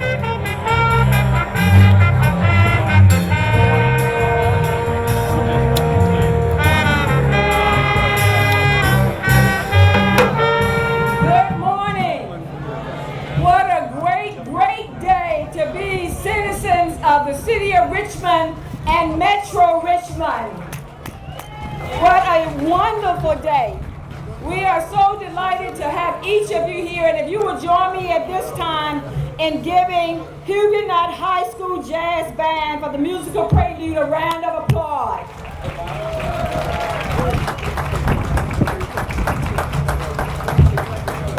Good morning. What a great, great day to be citizens of the city of Richmond and Metro Richmond. What a wonderful day. We are so delighted to have each of you here, and if you will join me at this time in giving Huguenot High School Jazz Band for the musical prelude a round of applause.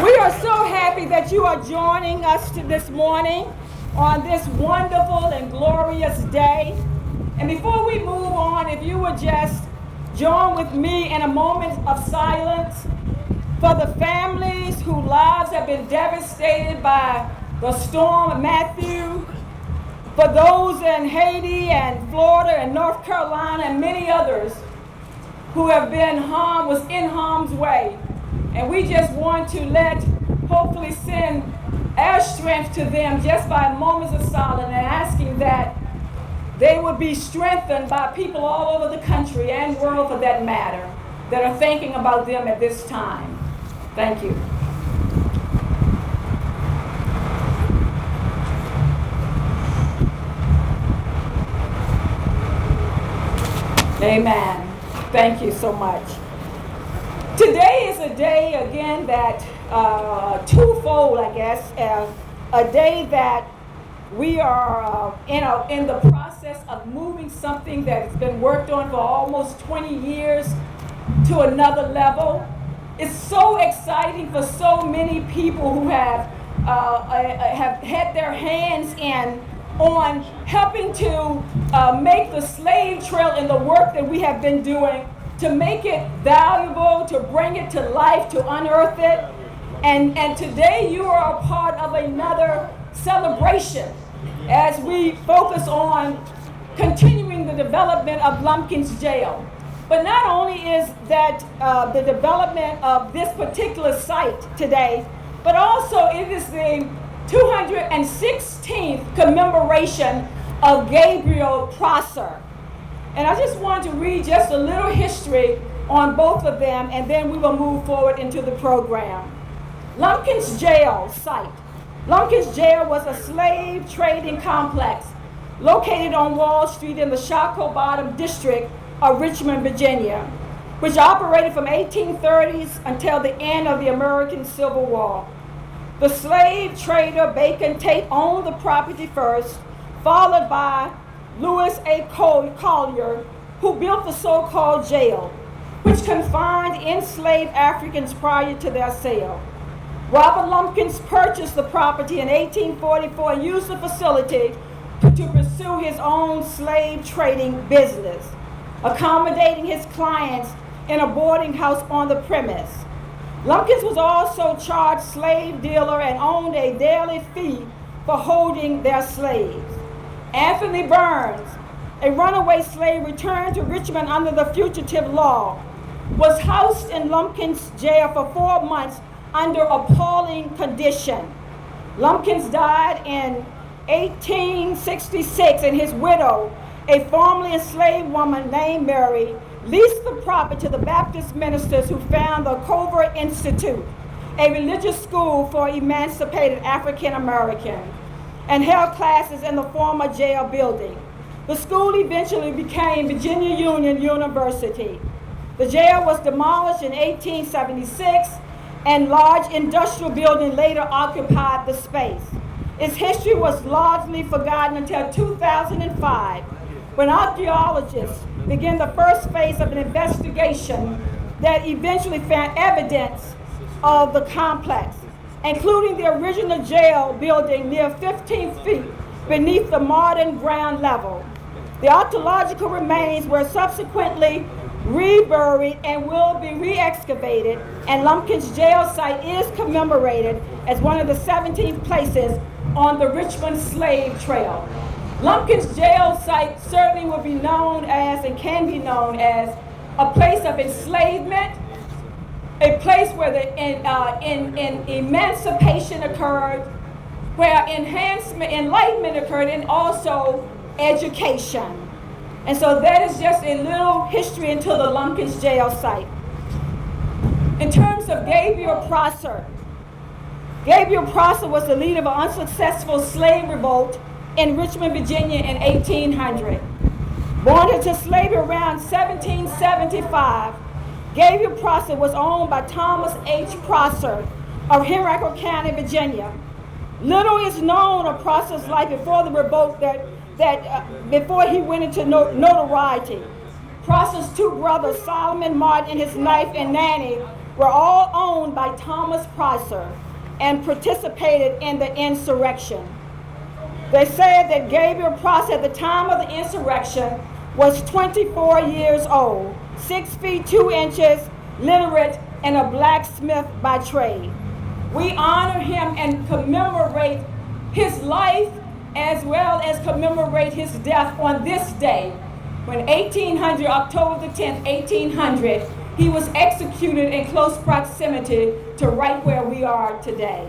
We are so happy that you are joining us this morning on this wonderful and glorious day. And before we move on, if you would just join with me in a moment of silence for the families whose lives have been devastated by the storm Matthew, for those in Haiti and Florida and North Carolina and many others who have been in harm's way. And we just want to hopefully send our strength to them just by moments of silence and asking that they would be strengthened by people all over the country and world for that matter that are thinking about them at this time. Thank you. Amen. Thank you so much. Today is a day, again, that twofold, I guess, a day that we are in the process of moving something that has been worked on for almost 20 years to another level. It's so exciting for so many people who have had their hands on helping to make the slave trail and the work that we have been doing, to make it valuable, to bring it to life, to unearth it. And today you are a part of another celebration as we focus on continuing the development of Lumpkins Jail. But not only is that the development of this particular site today, but also it is the 216th commemoration of Gabriel Prosser. And I just wanted to read just a little history on both of them, and then we will move forward into the program. Lumpkins Jail site. Lumpkins Jail was a slave trading complex located on Wall Street in the Shockoe Bottom district of Richmond, Virginia, which operated from 1830s until the end of the American Civil War. The slave trader Bacon Tate owned the property first, followed by Lewis A. Collier, who built the so-called jail, which confined enslaved Africans prior to their sale. Robert Lumpkins purchased the property in 1844 and used the facility to pursue his own slave trading business, accommodating his clients in a boarding house on the premise. Lumpkins was also charged slave dealer and owned a daily fee for holding their slaves. Anthony Burns, a runaway slave returned to Richmond under the fugitive law, was housed in Lumpkins Jail for 4 months under appalling condition. Lumpkins died in 1866, and his widow, a formerly enslaved woman named Mary, leased the property to the Baptist ministers who founded the Covert Institute, a religious school for emancipated African Americans, and held classes in the former jail building. The school eventually became Virginia Union University. The jail was demolished in 1876, and large industrial building later occupied the space. Its history was largely forgotten until 2005, when archaeologists began the first phase of an investigation that eventually found evidence of the complex, including the original jail building near 15 feet beneath the modern ground level. The archaeological remains were subsequently reburied and will be re-excavated, and Lumpkins jail site is commemorated as one of the 17 places on the Richmond slave trail. Lumpkins jail site certainly will be known as, and can be known as, a place of enslavement, a place where the emancipation occurred, where enlightenment occurred, and also education. And so that is just a little history into the Lumpkins jail site. In terms of Gabriel Prosser was the leader of an unsuccessful slave revolt in Richmond, Virginia in 1800. Born into slavery around 1775, Gabriel Prosser was owned by Thomas H. Prosser of Henrico County, Virginia. Little is known of Prosser's life before the revolt before he went into notoriety. Prosser's two brothers, Solomon Martin and his wife and Nanny, were all owned by Thomas Prosser and participated in the insurrection. They said that Gabriel Prosser at the time of the insurrection was 24 years old, 6 feet 2 inches, literate, and a blacksmith by trade. We honor him and commemorate his life as well as commemorate his death on this day, when October the 10th, 1800, he was executed in close proximity to right where we are today.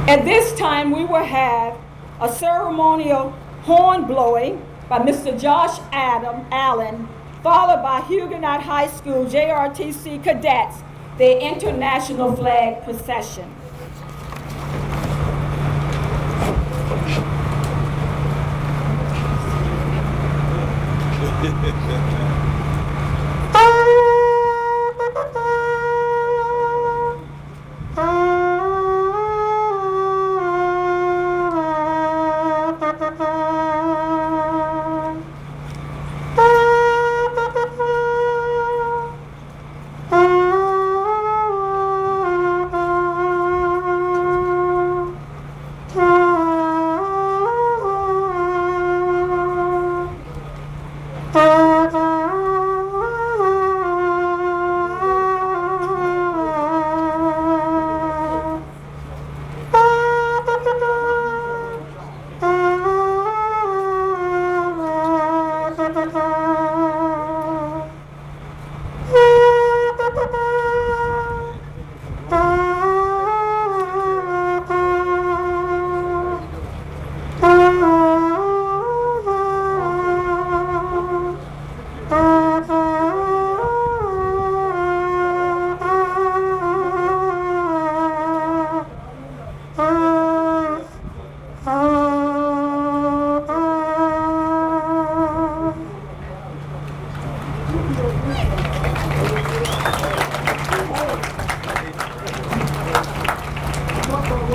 At this time, we will have a ceremonial horn blowing by Mr. Josh Allen, followed by Huguenot High School JRTC cadets, the international flag procession.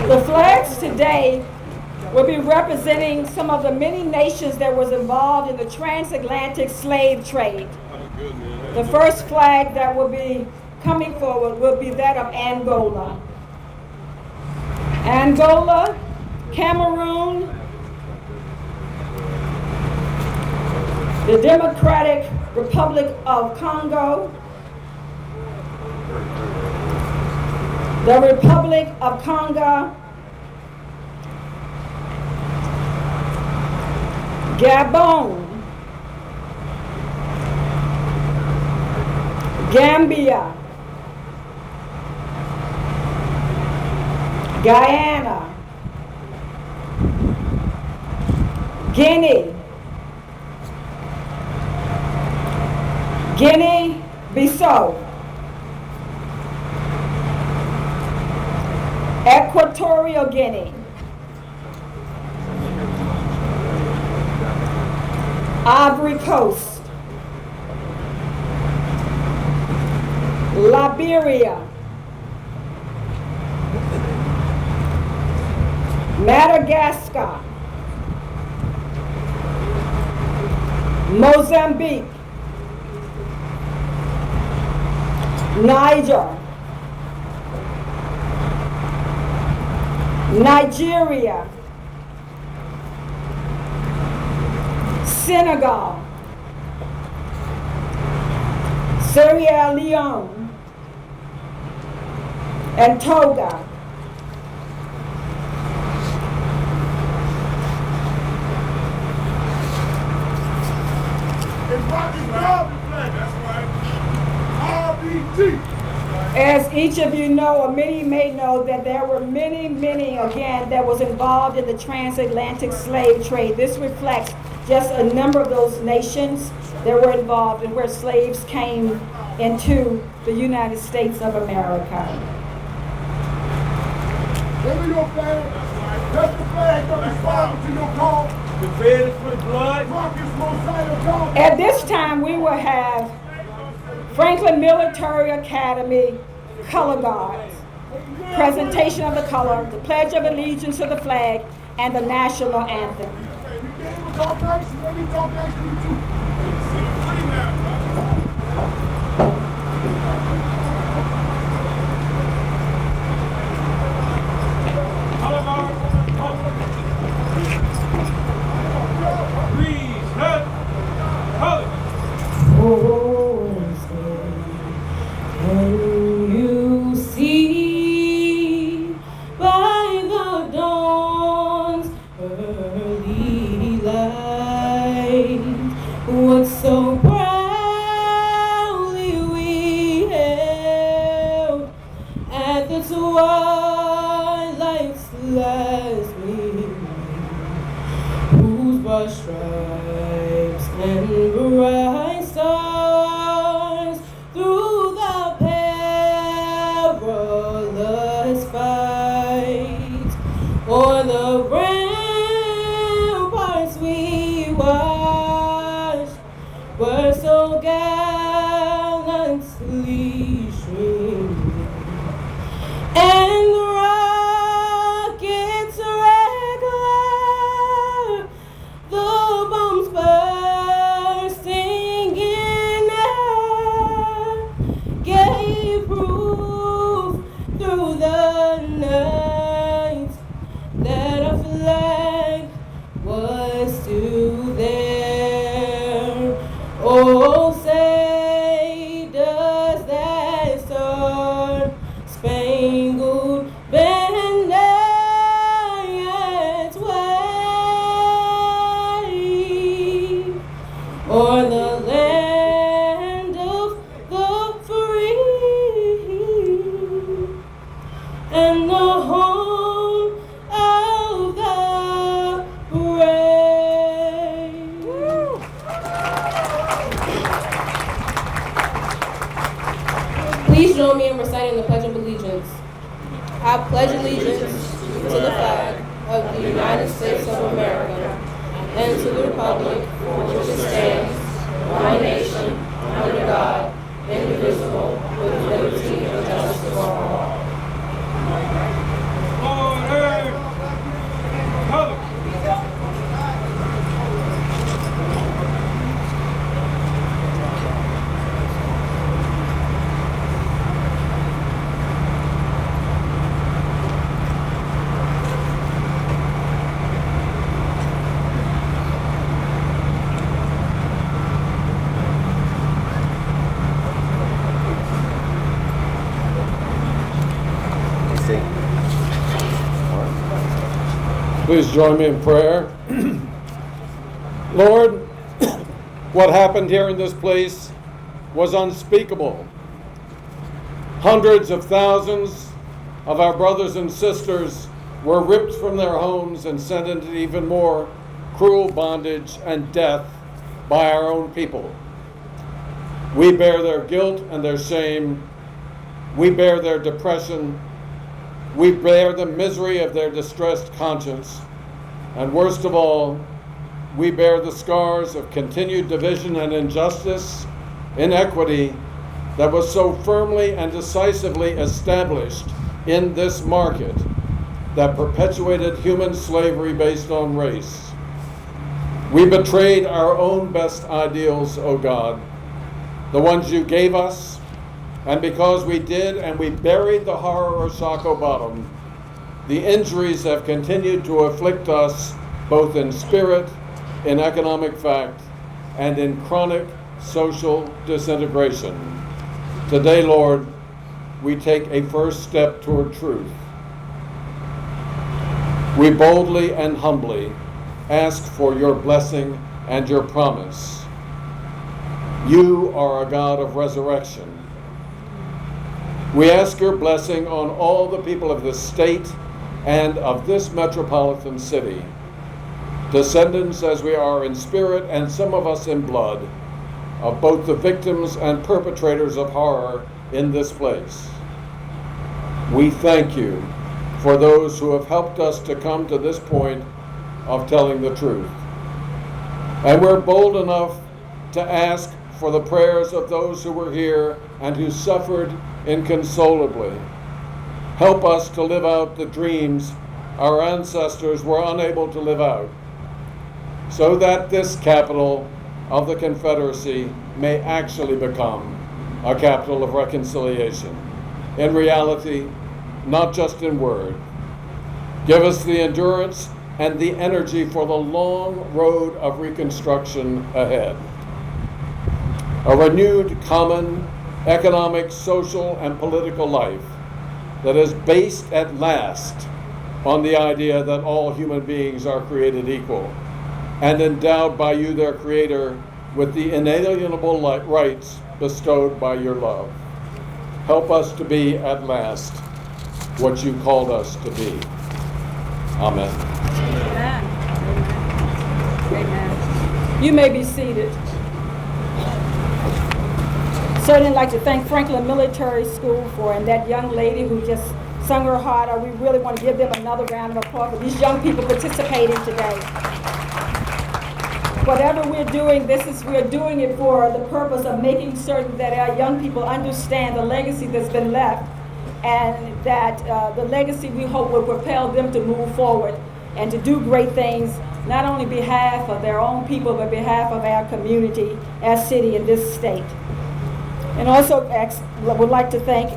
The flags today will be representing some of the many nations that was involved in the transatlantic slave trade. The first flag that will be coming forward will be that of Angola. Angola, Cameroon, the Democratic Republic of Congo, the Republic of Congo, Gabon, Gambia, Guyana, Guinea, Guinea-Bissau, Equatorial Guinea, Ivory Coast, Liberia, Madagascar, Mozambique, Niger, Nigeria, Senegal, Sierra Leone, and Togo. It's rocking flag. That's right. RBG. As each of you know, or many may know, that there were many, again, that was involved in the transatlantic slave trade. This reflects just a number of those nations that were involved and where slaves came into the United States of America. Remember your flag. That's the flag that responded to your call. The red is for the blood. At this time, we will have Franklin Military Academy color guards, presentation of the color, the Pledge of Allegiance to the flag, and the national anthem. So proudly we held at the twilight's last gleam, whose broad stripes and bright stars through the perilous fight o'er the ramparts we watched were so gallantly streaming, and the rockets regular, the bombs bursting in air, gave proof through the night that a flag was still there. Oh, say does that star-spangled banner yet wave o'er the land of the free and the home of the brave? Please join me in reciting the Pledge of Allegiance. I pledge allegiance to the flag of the United States of America and to the republic for which it stands, one nation, under God, indivisible, with liberty and justice for all. Please join me in prayer. Lord, what happened here in this place was unspeakable. Hundreds of thousands of our brothers and sisters were ripped from their homes and sent into even more cruel bondage and death by our own people. We bear their guilt and their shame. We bear their depression. We bear the misery of their distressed conscience. And worst of all, we bear the scars of continued division and injustice, inequity that was so firmly and decisively established in this market that perpetuated human slavery based on race. We betrayed our own best ideals, O God, the ones you gave us, and because we did and we buried the horror of Saco Bottom, the injuries have continued to afflict us both in spirit, in economic fact, and in chronic social disintegration. Today, Lord, we take a first step toward truth. We boldly and humbly ask for your blessing and your promise. You are a God of resurrection. We ask your blessing on all the people of this state and of this metropolitan city, descendants as we are in spirit and some of us in blood, of both the victims and perpetrators of horror in this place. We thank you for those who have helped us to come to this point of telling the truth. And we're bold enough to ask for the prayers of those who were here and who suffered inconsolably. Help us to live out the dreams our ancestors were unable to live out, so that this capital of the Confederacy may actually become a capital of reconciliation, in reality, not just in word. Give us the endurance and the energy for the long road of reconstruction ahead. A renewed common economic, social, and political life that is based at last on the idea that all human beings are created equal and endowed by you, their Creator, with the inalienable rights bestowed by your love. Help us to be at last what you called us to be. Amen. Amen. Amen. You may be seated. Certainly like to thank Franklin Military School and that young lady who just sung her heart out. We really want to give them another round of applause for these young people participating today. Whatever we're doing, we're doing it for the purpose of making certain that our young people understand the legacy that's been left, and that the legacy we hope will propel them to move forward and to do great things, not only on behalf of their own people, but on behalf of our community, our city, and this state. And also would like to thank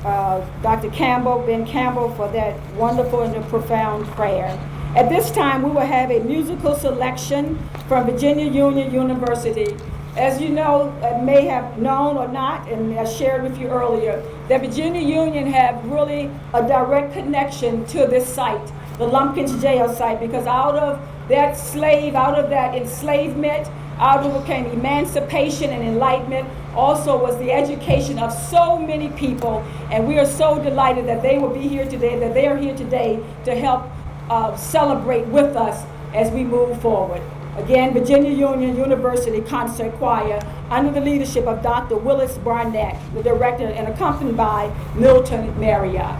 Dr. Ben Campbell, for that wonderful and profound prayer. At this time, we will have a musical selection from Virginia Union University. As you know, may have known or not, and I shared with you earlier, that Virginia Union have really a direct connection to this site, the Lumpkins jail site, because out of that enslavement, out of what came emancipation and enlightenment, also was the education of so many people. And we are so delighted that they will be here today, that they are here today to help celebrate with us as we move forward. Again, Virginia Union University Concert Choir, under the leadership of Dr. Willis Barnett, the director, and accompanied by Milton Marriott.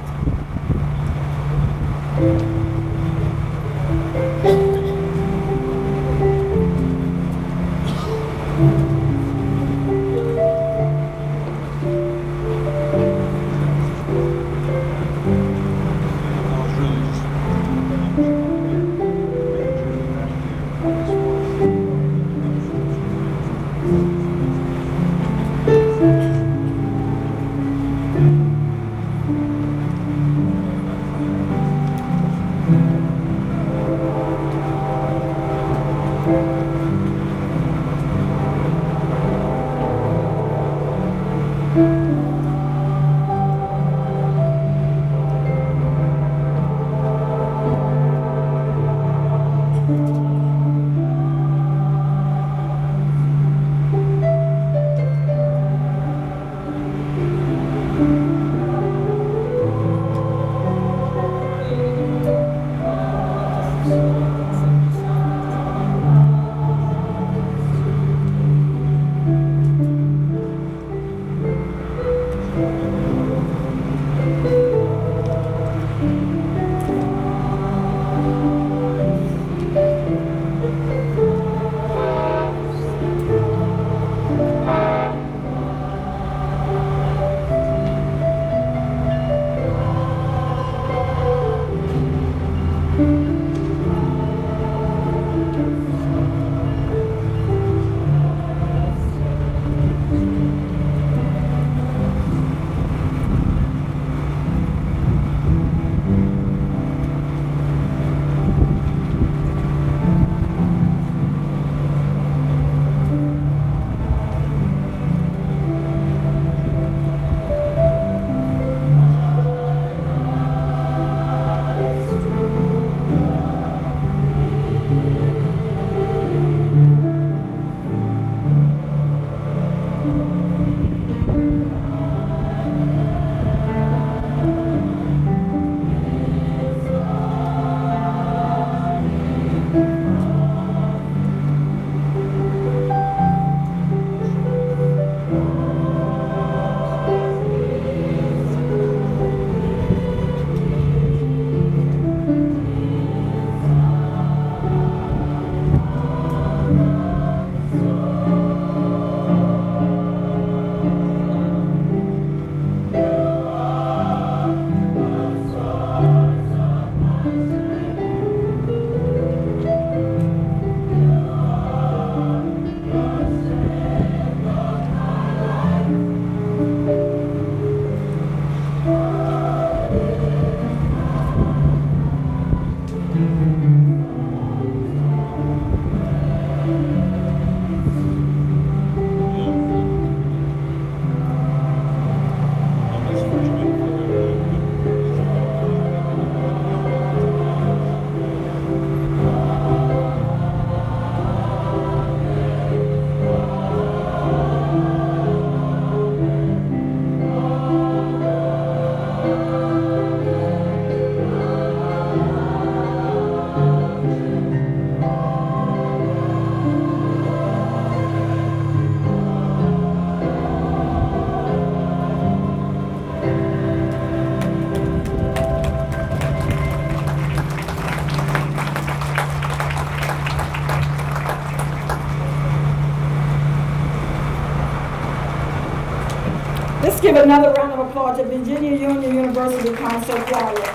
give another round of applause to Virginia Union University Concert Choir.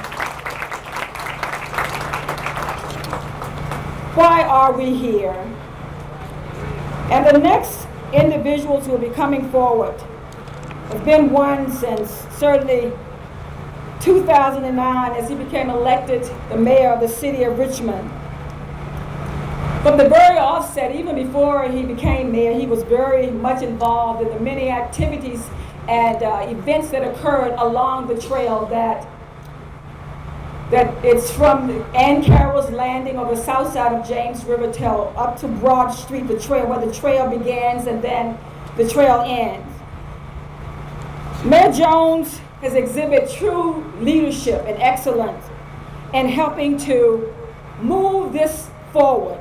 Why are we here? And the next individuals who will be coming forward have been one since certainly 2009 as he became elected the mayor of the city of Richmond. From the very offset, even before he became mayor, he was very much involved in the many activities and events that occurred along the trail that it's from Ann Carroll's Landing on the south side of James River Tail up to Broad Street, the trail where the trail begins and then the trail ends. Mayor Jones has exhibited true leadership and excellence in helping to move this forward.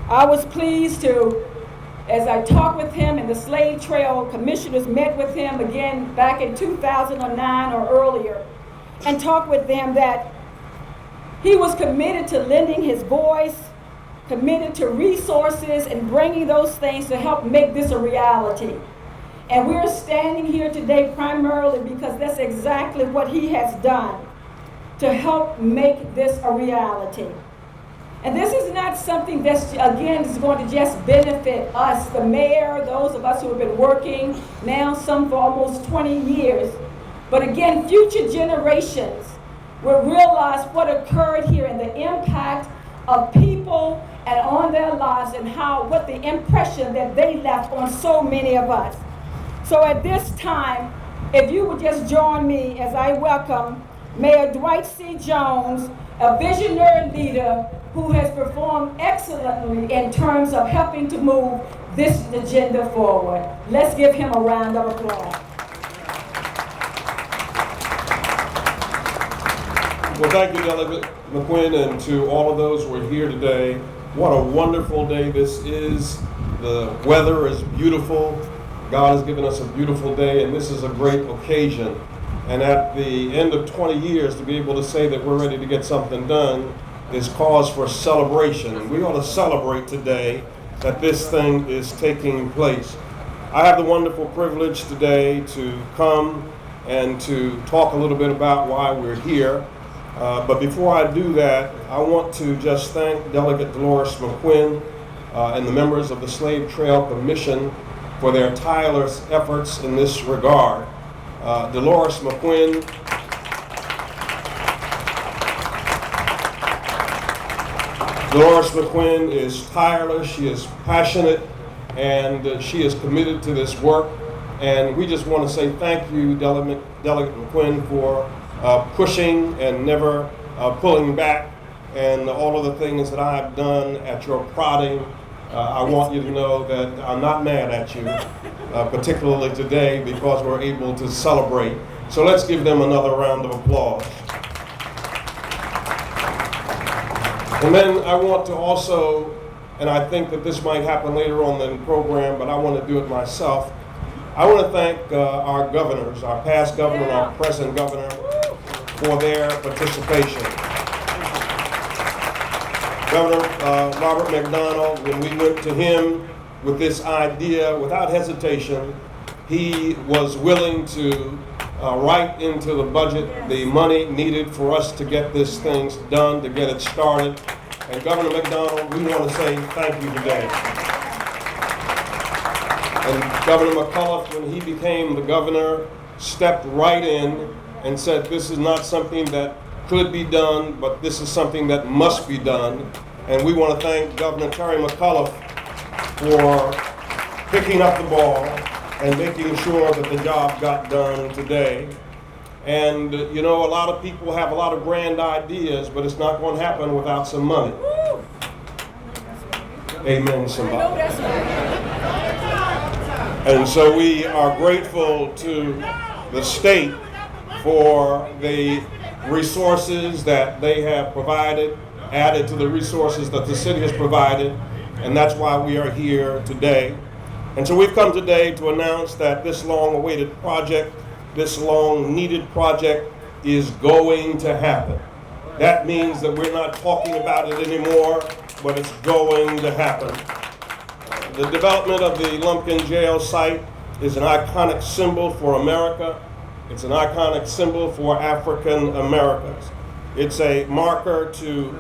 I was pleased to, as I talked with him and the Slave Trail commissioners met with him again back in 2009 or earlier, and talked with them that he was committed to lending his voice, committed to resources and bringing those things to help make this a reality. And we're standing here today primarily because that's exactly what he has done to help make this a reality. And this is not something that's, again, is going to just benefit us, the mayor, those of us who have been working now some for almost 20 years. But again, future generations will realize what occurred here and the impact of people and on their lives and what the impression that they left on so many of us. So at this time, if you would just join me as I welcome Mayor Dwight C. Jones, a visionary leader who has performed excellently in terms of helping to move this agenda forward. Let's give him a round of applause. Well, thank you, Delegate McQuinn, and to all of those who are here today. What a wonderful day this is. The weather is beautiful. God has given us a beautiful day, and this is a great occasion. And at the end of 20 years, to be able to say that we're ready to get something done is cause for celebration. We ought to celebrate today that this thing is taking place. I have the wonderful privilege today to come and to talk a little bit about why we're here. But before I do that, I want to just thank Delegate Dolores McQuinn and the members of the Slave Trail Commission for their tireless efforts in this regard. Dolores McQuinn is tireless, she is passionate, and she is committed to this work. And we just want to say thank you, Delegate McQuinn, for pushing and never pulling back, and all of the things that I have done at your prodding. I want you to know that I'm not mad at you, particularly today, because we're able to celebrate. So let's give them another round of applause. And then I want to also, and I think that this might happen later on in the program, but I want to do it myself. I want to thank our governors, our past governor and our present governor, for their participation. Governor Robert McDonald, when we went to him with this idea, without hesitation, he was willing to write into the budget the money needed for us to get this thing done, to get it started. And Governor McDonald, we want to say thank you today. And Governor McAuliffe, when he became the governor, stepped right in and said this is not something that could be done, but this is something that must be done. And we want to thank Governor Terry McAuliffe for picking up the ball and making sure that the job got done today. And you know, a lot of people have a lot of grand ideas, but it's not going to happen without some money. Amen, somebody. And so we are grateful to the state for the resources that they have provided, added to the resources that the city has provided, and that's why we are here today. And so we've come today to announce that this long-awaited project, this long-needed project is going to happen. That means that we're not talking about it anymore, but it's going to happen. The development of the Lumpkin jail site is an iconic symbol for America. It's an iconic symbol for African Americans. It's a marker to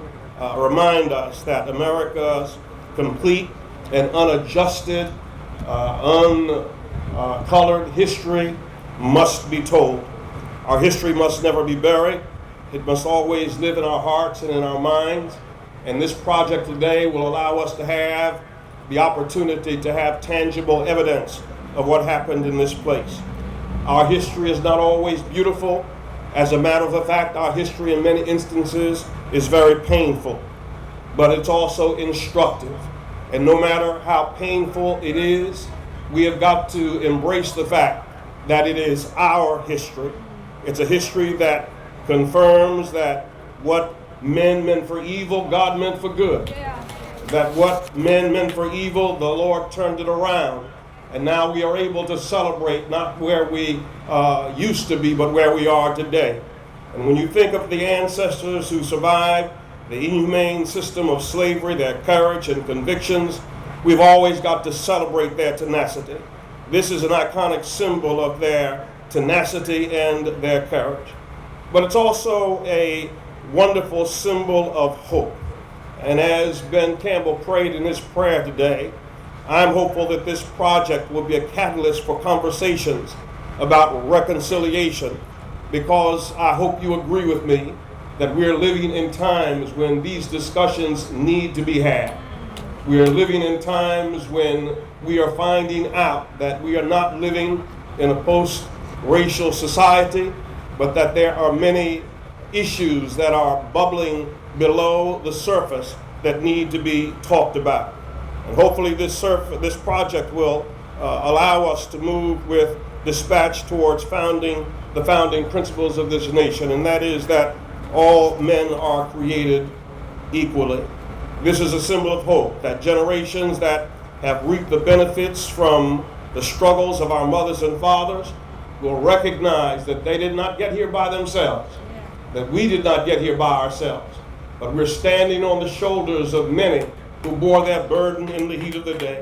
remind us that America's complete and unadjusted, uncolored history must be told. Our history must never be buried. It must always live in our hearts and in our minds. And this project today will allow us to have the opportunity to have tangible evidence of what happened in this place. Our history is not always beautiful. As a matter of fact, our history in many instances is very painful, but it's also instructive. And no matter how painful it is, we have got to embrace the fact that it is our history. It's a history that confirms that what men meant for evil, God meant for good. Yeah. That what men meant for evil, the Lord turned it around. And now we are able to celebrate not where we used to be, but where we are today. And when you think of the ancestors who survived the inhumane system of slavery, their courage and convictions, we've always got to celebrate their tenacity. This is an iconic symbol of their tenacity and their courage. But it's also a wonderful symbol of hope. And as Ben Campbell prayed in his prayer today, I'm hopeful that this project will be a catalyst for conversations about reconciliation, because I hope you agree with me that we're living in times when these discussions need to be had. We are living in times when we are finding out that we are not living in a post-racial society, but that there are many issues that are bubbling below the surface that need to be talked about. And hopefully this project will allow us to move with dispatch towards the founding principles of this nation, and that is that all men are created equally. This is a symbol of hope, that generations that have reaped the benefits from the struggles of our mothers and fathers will recognize that they did not get here by themselves, that we did not get here by ourselves, but we're standing on the shoulders of many who bore their burden in the heat of the day.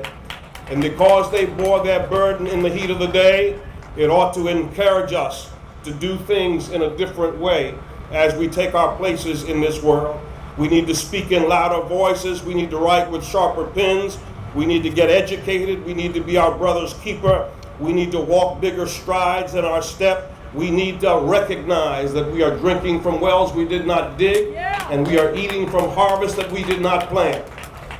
And because they bore their burden in the heat of the day, it ought to encourage us to do things in a different way as we take our places in this world. We need to speak in louder voices. We need to write with sharper pens. We need to get educated. We need to be our brother's keeper. We need to walk bigger strides in our step. We need to recognize that we are drinking from wells we did not dig, and we are eating from harvest that we did not plant.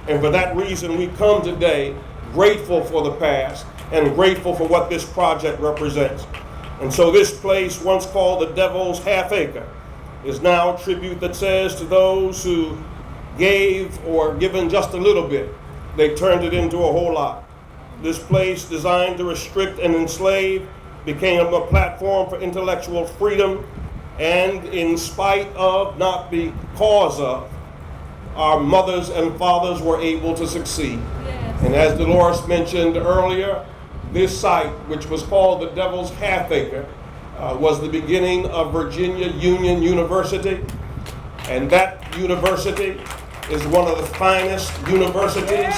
And for that reason, we come today grateful for the past and grateful for what this project represents. And so this place, once called the Devil's Half Acre, is now a tribute that says to those who gave or given just a little bit, they turned it into a whole lot. This place, designed to restrict and enslave, became a platform for intellectual freedom, and in spite of, not because of, our mothers and fathers were able to succeed. Yes. And as Dolores mentioned earlier, this site, which was called the Devil's Half Acre, was the beginning of Virginia Union University. And that university is one of the finest universities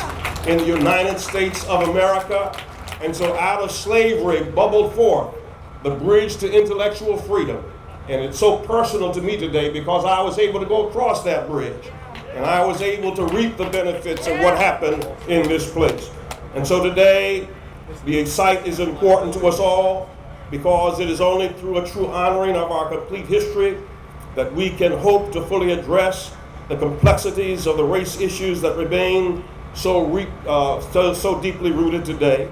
in the United States of America. And so out of slavery bubbled forth the bridge to intellectual freedom. And it's so personal to me today because I was able to go across that bridge. And I was able to reap the benefits of what happened in this place. And so today, the site is important to us all because it is only through a true honoring of our complete history that we can hope to fully address the complexities of the race issues that remain so deeply rooted today.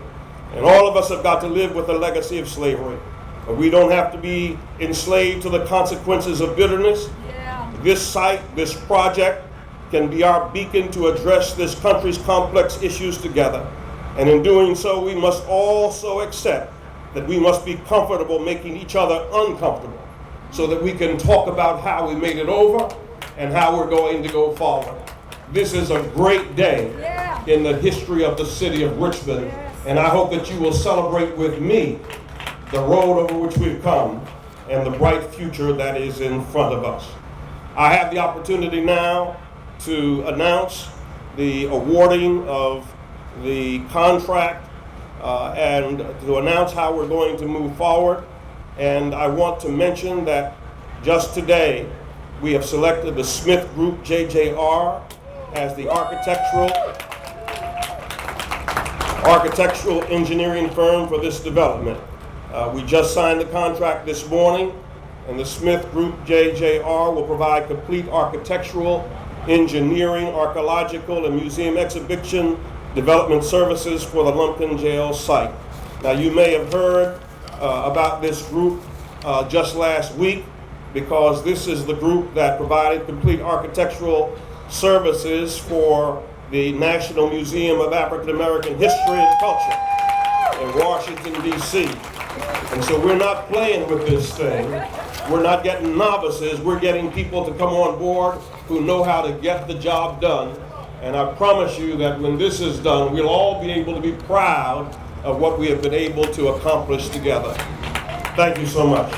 And all of us have got to live with the legacy of slavery. But we don't have to be enslaved to the consequences of bitterness. This site, this project, can be our beacon to address this country's complex issues together. And in doing so, we must also accept that we must be comfortable making each other uncomfortable so that we can talk about how we made it over and how we're going to go forward. This is a great day in the history of the city of Richmond, and I hope that you will celebrate with me the road over which we've come and the bright future that is in front of us. I have the opportunity now to announce the awarding of the contract and to announce how we're going to move forward. And I want to mention that just today, we have selected the Smith Group JJR as the architectural engineering firm for this development. We just signed the contract this morning, and the Smith Group JJR will provide complete architectural, engineering, archaeological, and museum exhibition development services for the Lumpkin Jail site. Now, you may have heard about this group just last week, because this is the group that provided complete architectural services for the National Museum of African American History and Culture in Washington, D.C. And so we're not playing with this thing. We're not getting novices. We're getting people to come on board who know how to get the job done. And I promise you that when this is done, we'll all be able to be proud of what we have been able to accomplish together. Thank you so much.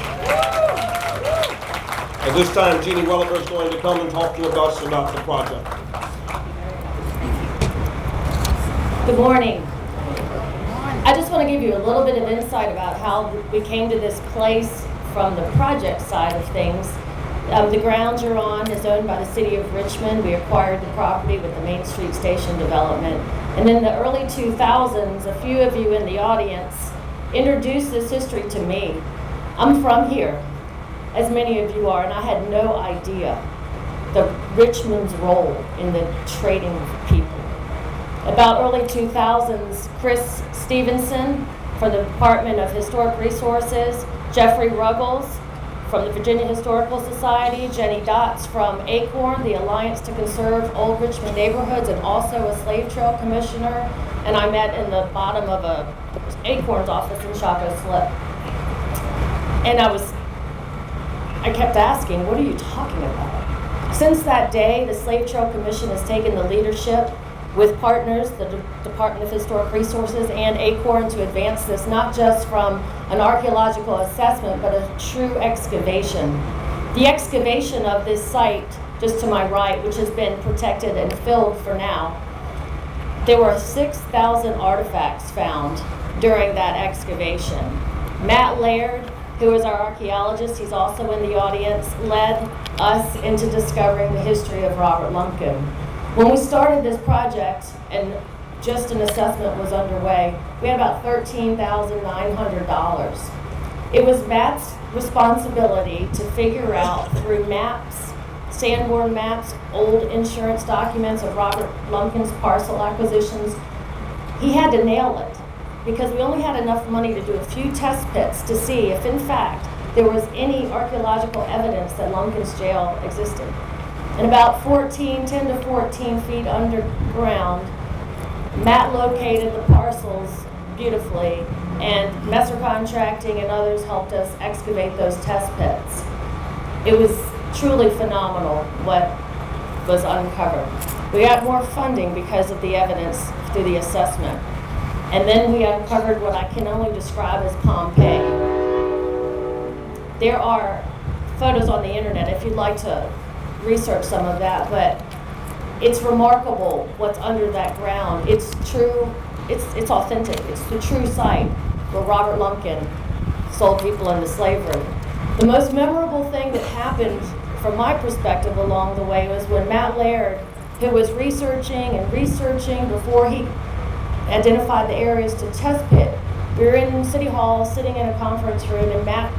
At this time, Jeannie Welliver is going to come and talk to us about the project. Good morning. I just want to give you a little bit of insight about how we came to this place from the project side of things. The ground you're on is owned by the city of Richmond. We acquired the property with the Main Street Station development. And in the early 2000s, a few of you in the audience introduced this history to me. I'm from here, as many of you are, and I had no idea the Richmond's role in the trading of people. About early 2000s, Chris Stevenson from the Department of Historic Resources, Jeffrey Ruggles from the Virginia Historical Society, Jenny Dotz from ACORN, the Alliance to Conserve Old Richmond Neighborhoods, and also a slave trail commissioner, and I met in the bottom of ACORN's office in Chaco Slip. And I kept asking, what are you talking about? Since that day, the Slave Trail Commission has taken the leadership with partners, the Department of Historic Resources and ACORN, to advance this, not just from an archaeological assessment, but a true excavation. The excavation of this site, just to my right, which has been protected and filled for now, there were 6,000 artifacts found during that excavation. Matt Laird, who is our archaeologist, he's also in the audience, led us into discovering the history of Robert Lumpkin. When we started this project and just an assessment was underway, we had about $13,900. It was Matt's responsibility to figure out through maps, Sanborn maps, old insurance documents of Robert Lumpkin's parcel acquisitions. He had to nail it, because we only had enough money to do a few test pits to see if, in fact, there was any archaeological evidence that Lumpkin's jail existed. And about 10 to 14 feet underground, Matt located the parcels beautifully, and Messer Contracting and others helped us excavate those test pits. It was truly phenomenal what was uncovered. We got more funding because of the evidence through the assessment. And then we uncovered what I can only describe as Pompeii. There are photos on the internet if you'd like to research some of that, but it's remarkable what's under that ground. It's true, it's authentic. It's the true site where Robert Lumpkin sold people into slavery. The most memorable thing that happened from my perspective along the way was when Matt Laird, who was researching before he identified the areas to test pit. We were in City Hall sitting in a conference room, and Matt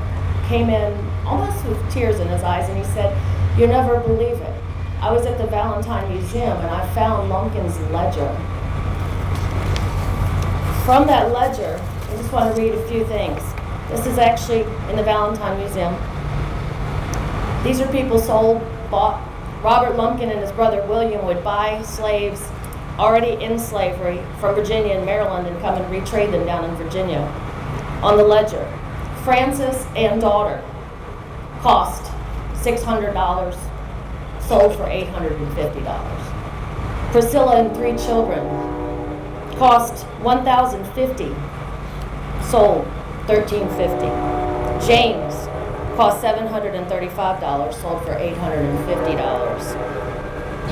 came in almost with tears in his eyes, and he said, "You'll never believe it. I was at the Valentine Museum and I found Lumpkin's ledger." From that ledger, I just want to read a few things. This is actually in the Valentine Museum. These are people bought. Robert Lumpkin and his brother William would buy slaves already in slavery from Virginia and Maryland and come and retrade them down in Virginia. On the ledger, Francis and daughter cost $600, sold for $850. Priscilla and 3 children cost $1,050, sold $1,350. James cost $735, sold for $850.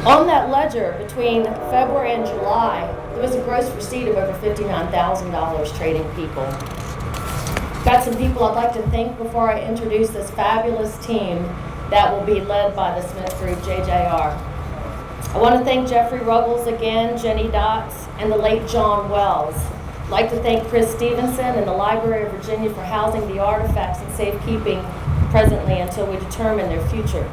On that ledger, between February and July, There was a gross receipt of over $59,000 trading people. Got some people I'd like to thank before I introduce this fabulous team that will be led by the Smith Group, JJR. I want to thank Jeffrey Ruggles again, Jenny Dotz, and the late John Wells. I'd like to thank Chris Stevenson and the Library of Virginia for housing the artifacts in safekeeping presently until we determine their future.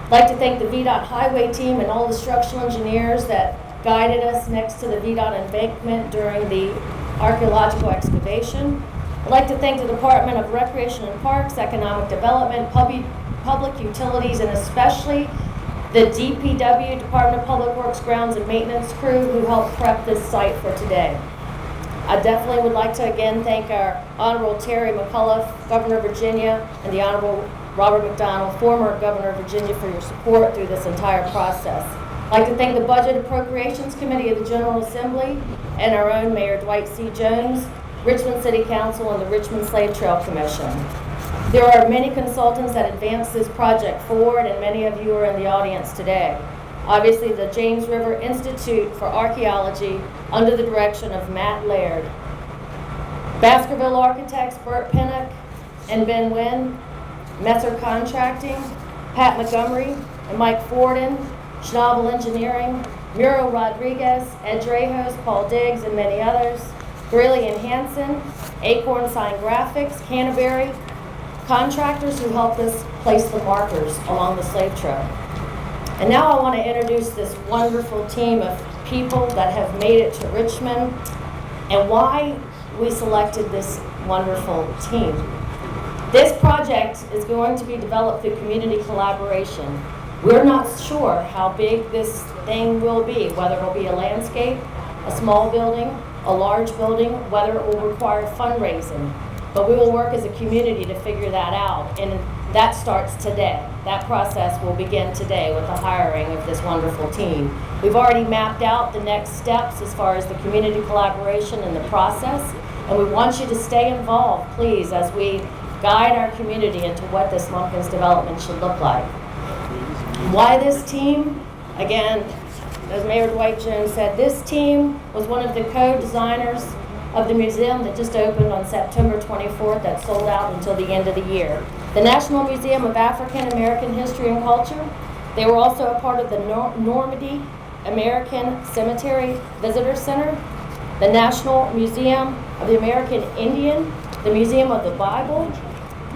I'd like to thank the VDOT Highway team and all the structural engineers that guided us next to the VDOT embankment during the archaeological excavation. I'd like to thank the Department of Recreation and Parks, Economic Development, Public Utilities, and especially the DPW, Department of Public Works Grounds and Maintenance crew who helped prep this site for today. I definitely would like to again thank our Honorable Terry McAuliffe, Governor of Virginia, and the Honorable Robert McDonnell, former Governor of Virginia, for your support through this entire process. I'd like to thank the Budget Appropriations Committee of the General Assembly and our own Mayor Dwight C. Jones, Richmond City Council, and the Richmond Slave Trail Commission. There are many consultants that advance this project forward, and many of you are in the audience today. Obviously, the James River Institute for Archaeology, under the direction of Matt Laird. Baskerville Architects, Burt Pinnock and Ben Wynn. Messer Contracting, Pat Montgomery and Mike Forden. Schnabel Engineering, Muriel Rodriguez, Ed Drehos, Paul Diggs, and many others. Greeley and Hansen, Acorn Sign Graphics, Canterbury, contractors who helped us place the markers along the slave trail. And now I want to introduce this wonderful team of people that have made it to Richmond and why we selected this wonderful team. This project is going to be developed through community collaboration. We're not sure how big this thing will be, whether it will be a landscape, a small building, a large building, whether it will require fundraising. But we will work as a community to figure that out, and that starts today. That process will begin today with the hiring of this wonderful team. We've already mapped out the next steps as far as the community collaboration and the process, and we want you to stay involved, please, as we guide our community into what this Lumpkins development should look like. Why this team? Again, as Mayor Dwight Jones said, this team was one of the co-designers of the museum that just opened on September 24th that sold out until the end of the year. The National Museum of African American History and Culture. They were also a part of the Normandy American Cemetery Visitor Center, the National Museum of the American Indian, the Museum of the Bible,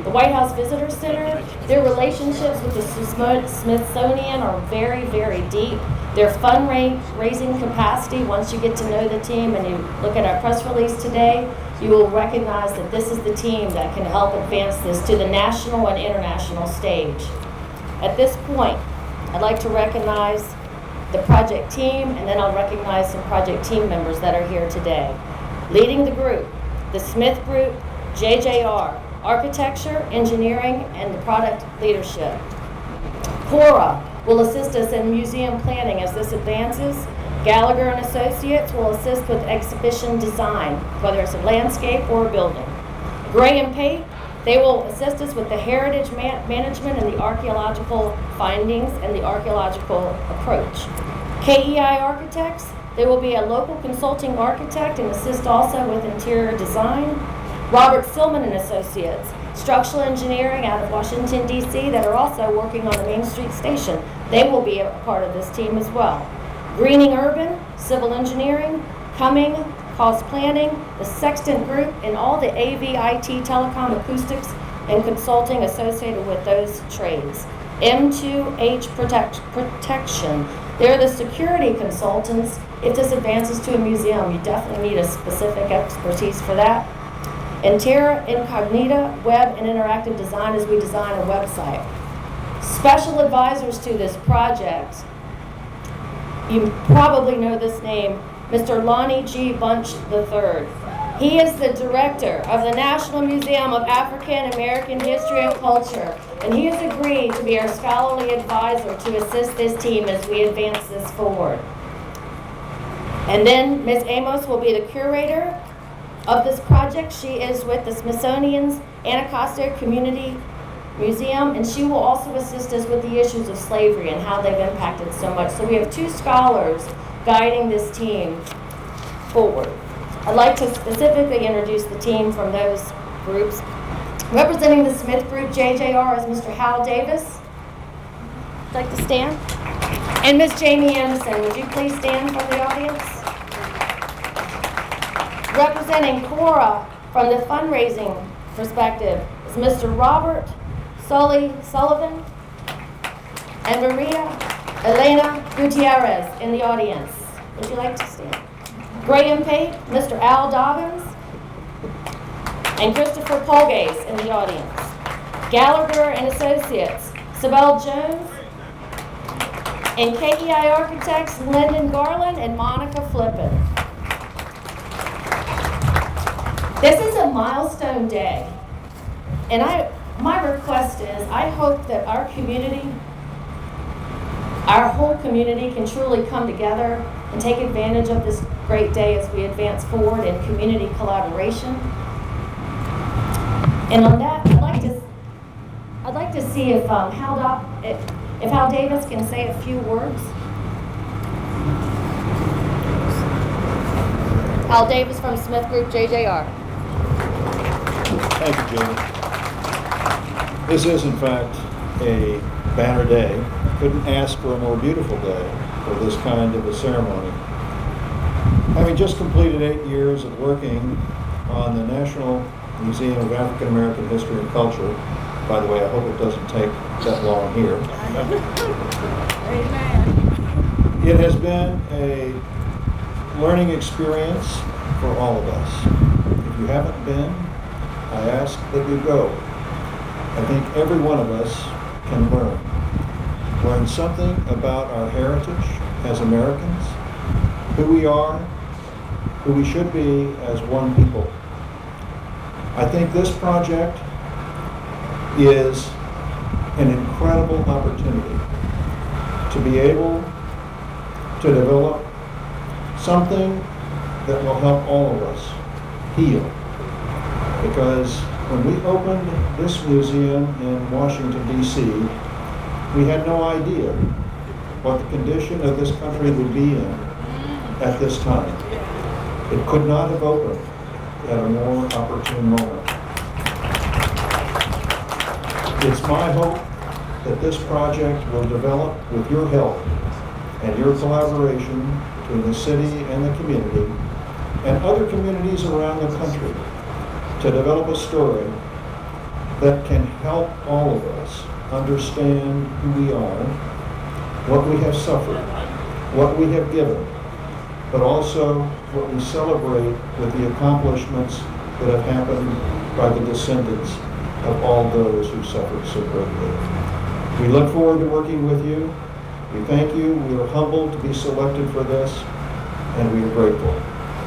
the White House Visitor Center. Their relationships with the Smithsonian are very, very deep. Their fundraising capacity, once you get to know the team and you look at our press release today, you will recognize that this is the team that can help advance this to the national and international stage. At this point, I'd like to recognize the project team, and then I'll recognize some project team members that are here today. Leading the group, the Smith Group, JJR, Architecture, Engineering, and the Product Leadership. Cora will assist us in museum planning as this advances. Gallagher and Associates will assist with exhibition design, whether it's a landscape or a building. Gray and Pate, they will assist us with the heritage management and the archaeological findings and the archaeological approach. KEI Architects, they will be a local consulting architect and assist also with interior design. Robert Silman and Associates, structural engineering out of Washington, D.C., that are also working on the Main Street Station. They will be a part of this team as well. Greening Urban, civil engineering, Cumming, cost planning, the Sextant Group, and all the AV, IT, telecom, acoustics, and consulting associated with those trades. M2H Protection. They're the security consultants. If this advances to a museum, you definitely need a specific expertise for that. And Terra Incognita, web and interactive design as we design a website. Special advisors to this project, you probably know this name, Mr. Lonnie G. Bunch III. He is the director of the National Museum of African American History and Culture, and he has agreed to be our scholarly advisor to assist this team as we advance this forward. And then Ms. Amos will be the curator of this project. She is with the Smithsonian's Anacostia Community Museum, and she will also assist us with the issues of slavery and how they've impacted so much. So we have two scholars guiding this team forward. I'd like to specifically introduce the team from those groups. Representing the Smith Group JJR is Mr. Hal Davis. Would you like to stand? And Ms. Jamie Anderson, would you please stand from the audience? Representing Cora from the fundraising perspective is Mr. Robert Sullivan and Maria Elena Gutierrez in the audience. Would you like to stand? Graham Pate, Mr. Al Dobbins, and Christopher Polgace in the audience. Gallagher and Associates, Sibel Jones, and KEI Architects, Lyndon Garland and Monica Flippin. This is a milestone day, and my request is I hope that our community, our whole community can truly come together and take advantage of this great day as we advance forward in community collaboration. And on that, I'd like to see if Hal Davis can say a few words. Hal Davis from Smith Group JJR. Thank you, Jamie. This is, in fact, a banner day. Couldn't ask for a more beautiful day for this kind of a ceremony. Having just completed 8 years of working on the National Museum of African American History and Culture, by the way, I hope it doesn't take that long here. Amen. It has been a learning experience for all of us. If you haven't been, I ask that you go. I think every one of us can learn something about our heritage as Americans, who we are, who we should be as one people. I think this project is an incredible opportunity to be able to develop something that will help all of us heal. Because when we opened this museum in Washington, D.C., we had no idea what the condition of this country would be in at this time. It could not have opened at a more opportune moment. It's my hope that this project will develop with your help and your collaboration between the city and the community and other communities around the country to develop a story that can help all of us understand who we are, what we have suffered, what we have given, but also what we celebrate with the accomplishments that have happened by the descendants of all those who suffered so greatly. We look forward to working with you. We thank you. We are humbled to be selected for this, and we are grateful.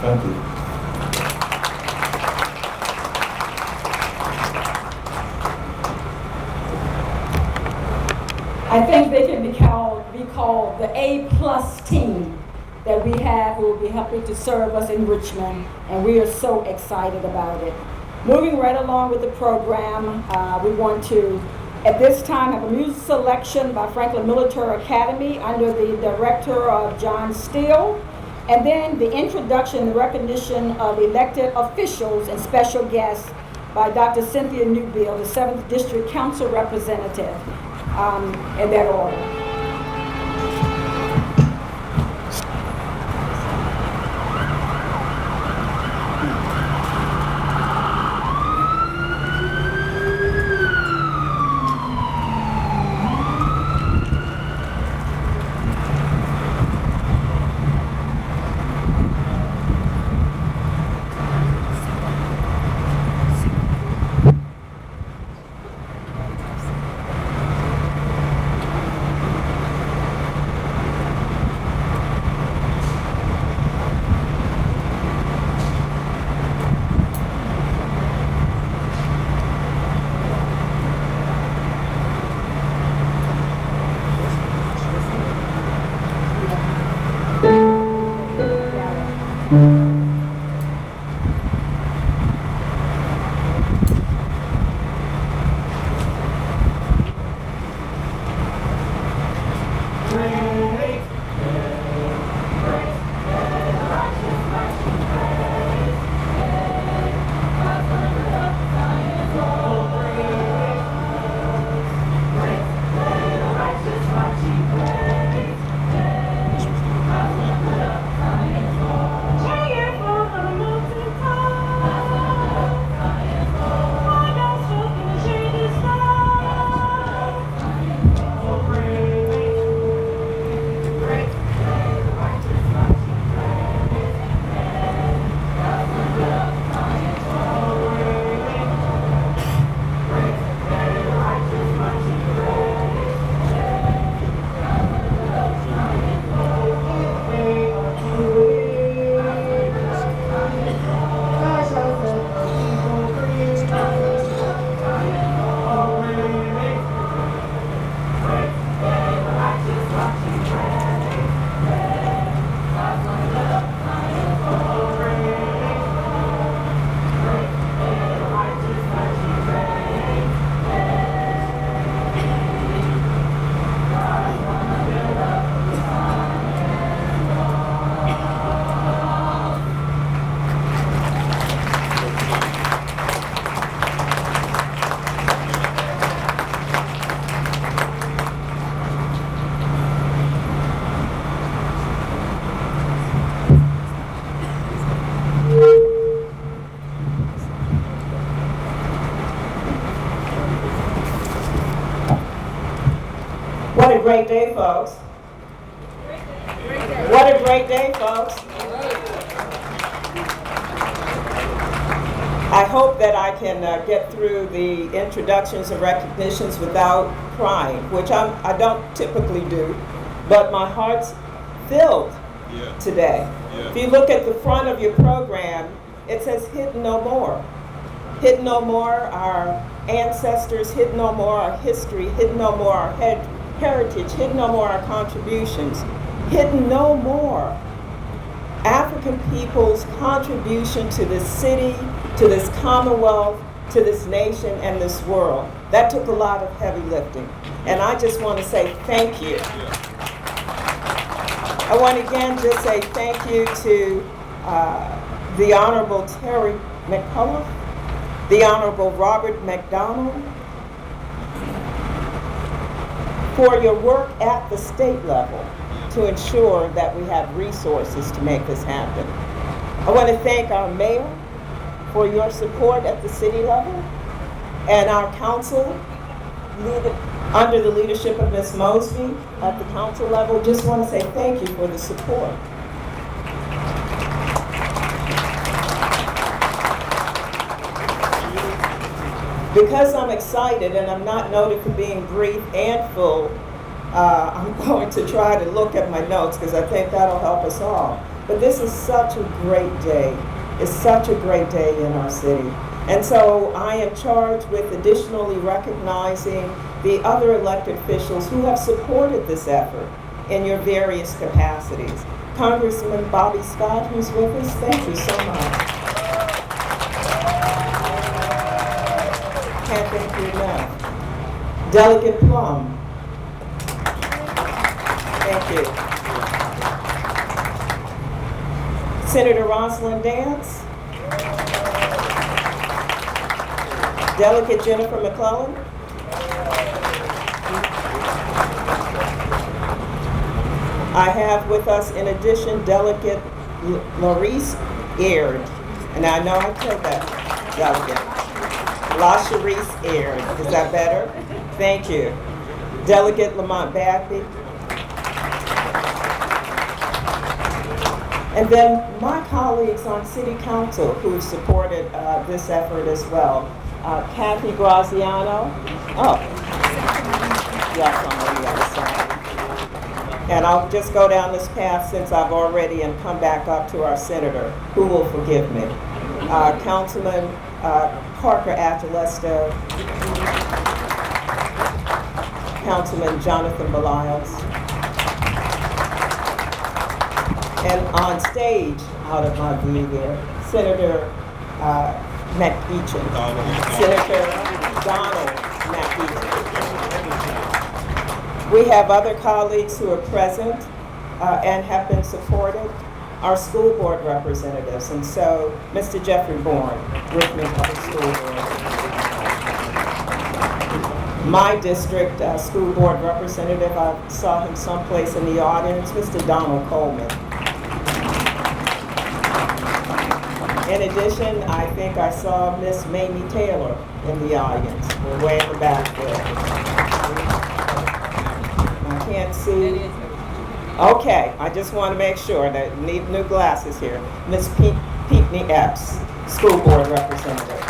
Thank you. I think they can be called the A+ team that we have who will be helping to serve us in Richmond, and we are so excited about it. Moving right along with the program, we want to, at this time, have a music selection by Franklin Military Academy under the director of John Steele, and then the introduction and recognition of elected officials and special guests by Dr. Cynthia Newbill, the 7th District Council representative, in that order. great day, folks. What a great day, folks. I hope that I can get through the introductions and recognitions without crying, which I don't typically do, but my heart's filled today. If you look at the front of your program, it says hidden no more. Hidden no more our ancestors, hidden no more our history, hidden no more our heritage, hidden no more our contributions, hidden no more African people's contribution to this city, to this commonwealth, to this nation and this world. That took a lot of heavy lifting. And I just want to say thank you. I want to again just say thank you to the Honorable Terry McCullough, the Honorable Robert McDonald, for your work at the state level to ensure that we have resources to make this happen. I want to thank our mayor for your support at the city level, and our council, under the leadership of Ms. Mosby at the council level. Just want to say thank you for the support. Because I'm excited and I'm not noted for being brief and full, I'm going to try to look at my notes because I think that'll help us all. But this is such a great day. It's such a great day in our city. And so I am charged with additionally recognizing the other elected officials who have supported this effort in your various capacities. Congressman Bobby Scott, who's with us, thank you so much. Can't thank you enough. Delegate Plum. Thank you. Senator Rosalind Dance. Delegate Jennifer McClellan. I have with us, in addition, Delegate Maurice Aird. And I know I said that, Delegate. LaSharice Aird. Is that better? Thank you. Delegate Lamont Bagby. And then my colleagues on City Council who supported this effort as well. Kathy Graziano. Oh, yes, I'm on the other side. And I'll just go down this path since I've already and come back up to our senator, who will forgive me. Councilman Parker Agilesta, Councilman Jonathan Belials, and on stage, out of my view there, Senator McEachin, Senator Donald McEachin. We have other colleagues who are present and have been supported, our school board representatives, and so Mr. Jeffrey Bourne with me on the school board. My district school board representative, I saw him someplace in the audience, Mr. Donald Coleman. In addition, I think I saw Miss Mamie Taylor in the audience. We're way in the back there. I can't see. Okay, I just want to make sure that I need new glasses here. Miss Pinckney Epps, school board representative.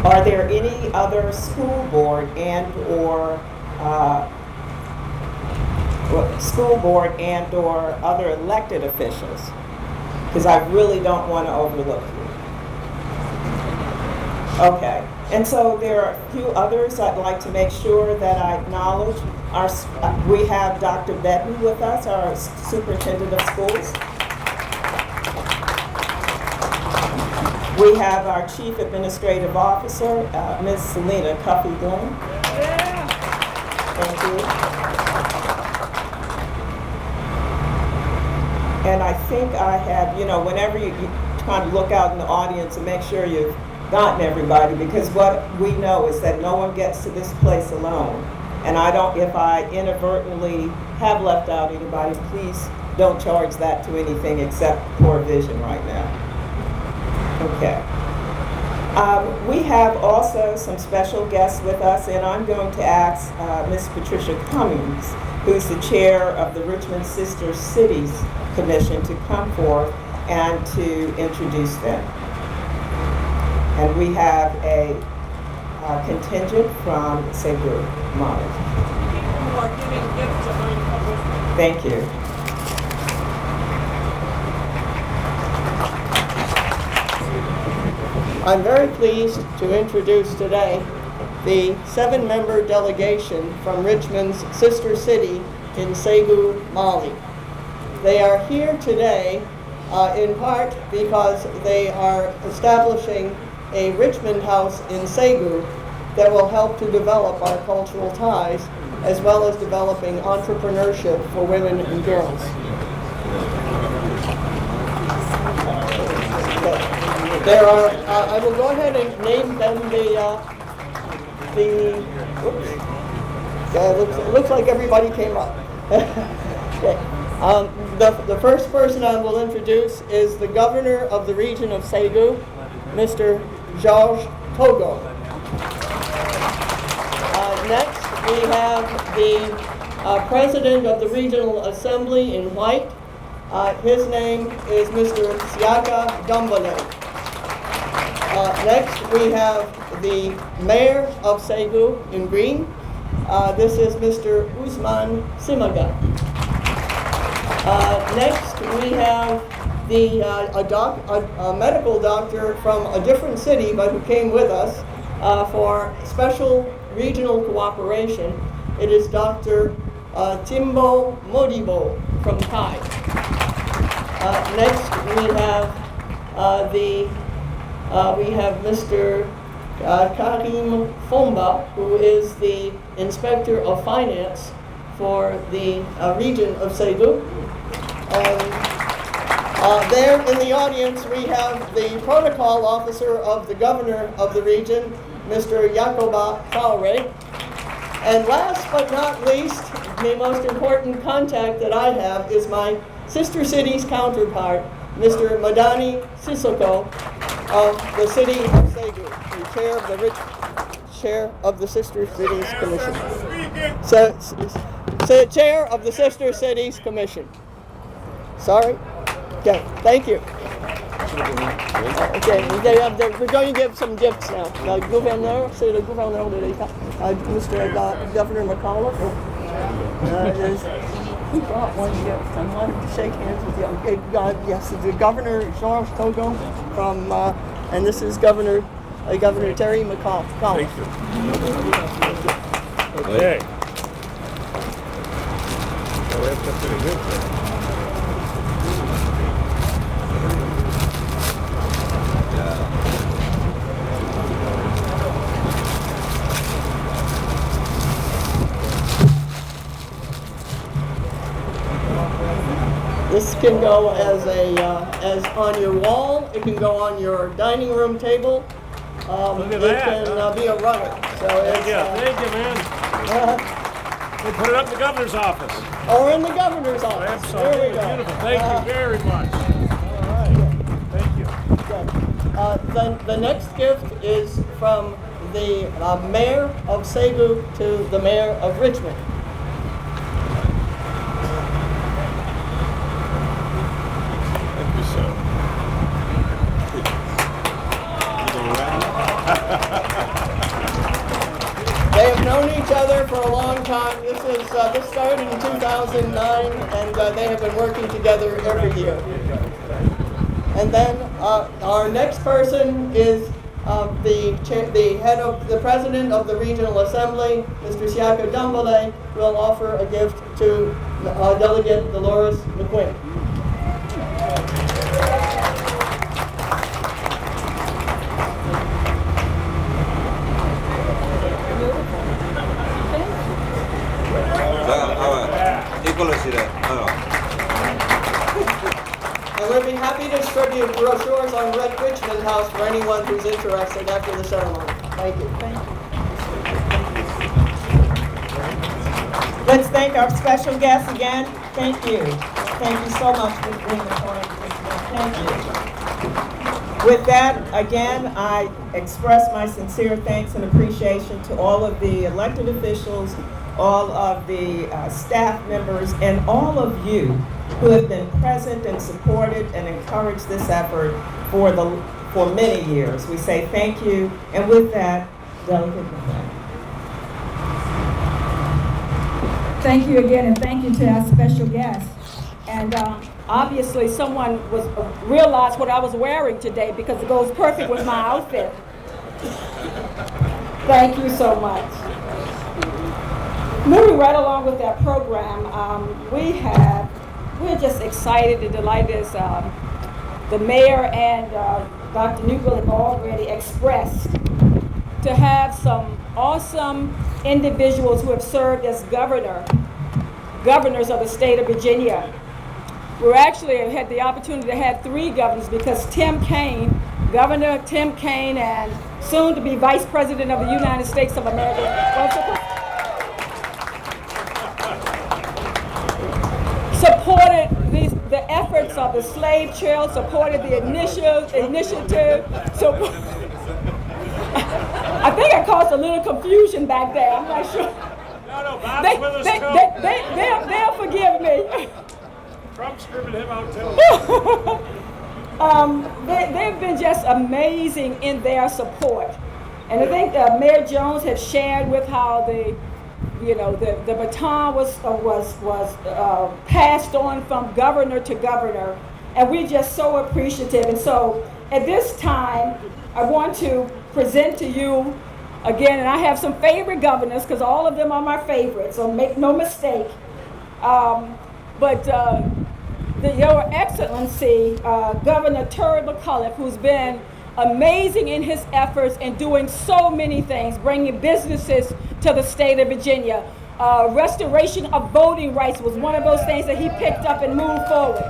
Are there any other school board and or other elected officials? Because I really don't want to overlook you. Okay, and so there are a few others I'd like to make sure that I acknowledge. We have Dr. Benton with us, our superintendent of schools. We have our chief administrative officer, Ms. Selena Cuffey-Glenn. Thank you. And I think I have, whenever you kind of look out in the audience and make sure you've gotten everybody, because what we know is that no one gets to this place alone. And if I inadvertently have left out anybody, please don't charge that to anything except poor vision right now. Okay. We have also some special guests with us, and I'm going to ask Ms. Patricia Cummings, who's the chair of the Richmond Sister Cities Commission, to come forth and to introduce them. And we have a contingent from Cebu, Mali. Thank you. I'm very pleased to introduce today the 7-member delegation from Richmond's sister city in Cebu, Mali. They are here today in part because they are establishing a Richmond House in Cebu that will help to develop our cultural ties as well as developing entrepreneurship for women and girls. There are, I will go ahead and name them it looks like everybody came up. Okay. The first person I will introduce is the governor of the region of Cebu, Mr. Georges Togo. Next, we have the president of the regional assembly in white. His name is Mr. Siaka Dumbale. Next, we have the mayor of Cebu in green. This is Mr. Usman Simaga. Next, we have a medical doctor from a different city, but who came with us for special regional cooperation. It is Dr. Timbo Modibo from Thai. Next, we have Mr. Karim Fomba, who is the Inspector of Finance for the region of Cebu. And there in the audience, we have the Protocol Officer of the Governor of the region, Mr. Yacoba Traore. And last but not least, the most important contact that I have is my sister city's counterpart, Mr. Madani Sissoko of the city of Cebu, the chair of the Sister Cities Commission. So chair of the Sister Cities Commission. Sorry? Okay, thank you. Okay, we're going to give some gifts now. Gouverneur, c'est le gouverneur de l'État, Mr. Governor McAuliffe. He brought one gift. I wanted to shake hands with you. Okay, yes, the Governor Georges Togo from, and this is Governor Terry McAuliffe. Thank you. Okay. Well, that's pretty good. This can go as on your wall. It can go on your dining room table. Look at it that, can be a runner. So Thank you, man. We'll put it up in the governor's office. Or in the governor's office. Absolutely There we go. beautiful. Thank you very much. All right. Thank you. The next gift is from the mayor of Cebu to the mayor of Richmond. They have known each other for a long time. This started in 2009, and they have been working together every year. And then our next person is the president of the regional assembly, Mr. Siaka Dumbale, will offer a gift to Delegate Dolores McQuinn. And we'll be happy to distribute brochures on Red Richmond House for anyone who's interested after the ceremony. Thank you. Let's thank our special guests again. Thank you. Thank you so much for being the point. Thank you. With that, again, I express my sincere thanks and appreciation to all of the elected officials, all of the staff members, and all of you who have been present and supported and encouraged this effort for many years. We say thank you, and with that, Delegate McClain. Thank you again, and thank you to our special guest. And obviously someone realized what I was wearing today because it goes perfect with my outfit. Thank you so much. Moving right along with that program, we're just excited and delighted as the mayor and Dr. Newell have already expressed to have some awesome individuals who have served as governors of the state of Virginia. We actually had the opportunity to have 3 governors because Governor Tim Kaine, and soon to be Vice President of the United States of America, supported the efforts of the slave trail, supported the initiative. So I think I caused a little confusion back there. I'm not sure. No, Bob's with us too. They'll forgive me. Trump's screaming him out too. They've been just amazing in their support. And I think Mayor Jones has shared with how the baton was passed on from governor to governor, and we're just so appreciative. And so at this time, I want to present to you again, and I have some favorite governors because all of them are my favorites, so make no mistake. Your Excellency, Governor Terry McAuliffe, who's been amazing in his efforts in doing so many things, bringing businesses to the state of Virginia. Restoration of voting rights was one of those things that he picked up and moved forward.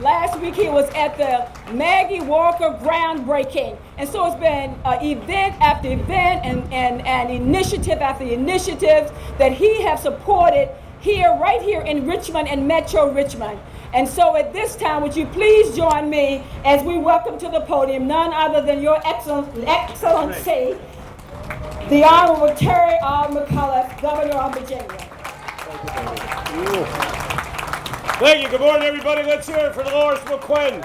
Last week he was at the Maggie Walker groundbreaking. And so it's been event after event and initiative after initiative that he has supported right here in Richmond and Metro Richmond. And so at this time, would you please join me as we welcome to the podium none other than Your Excellency, the Honorable Terry R. McAuliffe, Governor of Virginia. Thank you. Good morning, everybody. Let's hear it for Dolores McQuinn.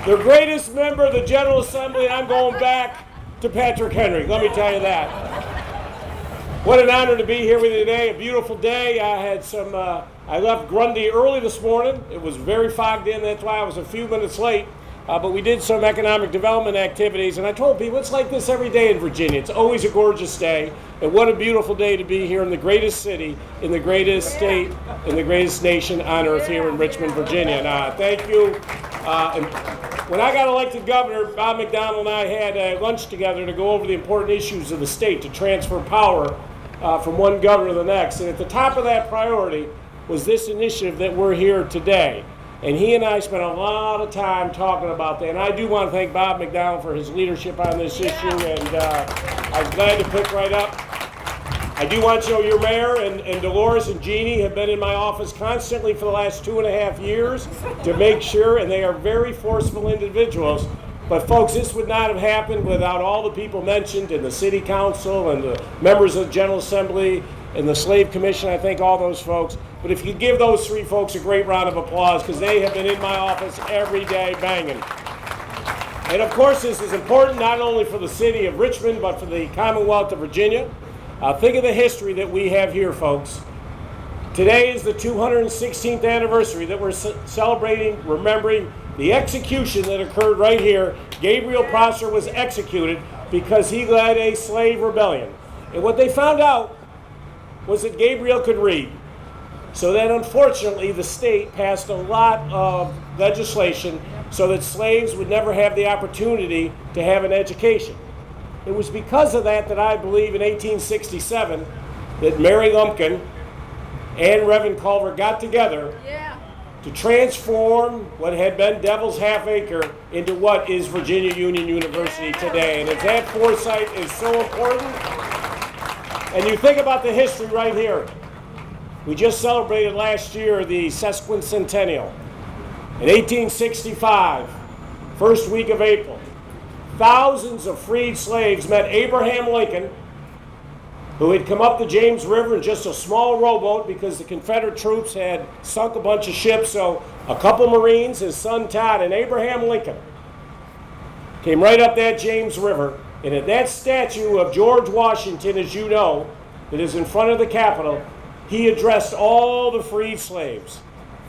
The greatest member of the General Assembly, and I'm going back to Patrick Henry. Let me tell you that. What an honor to be here with you today. A beautiful day. I left Grundy early this morning. It was very fogged in. That's why I was a few minutes late. But we did some economic development activities. And I told people it's like this every day in Virginia. It's always a gorgeous day. And what a beautiful day to be here in the greatest city, in the greatest state, in the greatest nation on earth here in Richmond, Virginia. And thank you. And when I got elected governor, Bob McDonnell and I had lunch together to go over the important issues of the state, to transfer power from one governor to the next. And at the top of that priority was this initiative that we're here today. And he and I spent a lot of time talking about that. And I do want to thank Bob McDonnell for his leadership on this issue. And I was glad to pick right up. I do want you to know your mayor and Dolores and Jeannie have been in my office constantly for the last 2.5 years to make sure, and they are very forceful individuals. But folks, this would not have happened without all the people mentioned in the city council and the members of the General Assembly and the Slave Commission. I thank all those folks. But if you give those 3 folks a great round of applause, because they have been in my office every day banging. And of course, this is important not only for the city of Richmond, but for the Commonwealth of Virginia. Think of the history that we have here, folks. Today is the 216th anniversary that we're celebrating, remembering the execution that occurred right here. Gabriel Prosser was executed because he led a slave rebellion. And what they found out was that Gabriel could read. So then, unfortunately, the state passed a lot of legislation so that slaves would never have the opportunity to have an education. It was because of that I believe in 1867 that Mary Lumpkin and Reverend Culver got together to transform what had been Devil's Half Acre into what is Virginia Union University today. And if that foresight is so important, and you think about the history right here, we just celebrated last year the sesquicentennial. In 1865, first week of April, thousands of freed slaves met Abraham Lincoln, who had come up the James River in just a small rowboat because the Confederate troops had sunk a bunch of ships. So a couple Marines, his son Todd, and Abraham Lincoln came right up that James River. And at that statue of George Washington, as you know, that is in front of the Capitol, he addressed all the freed slaves.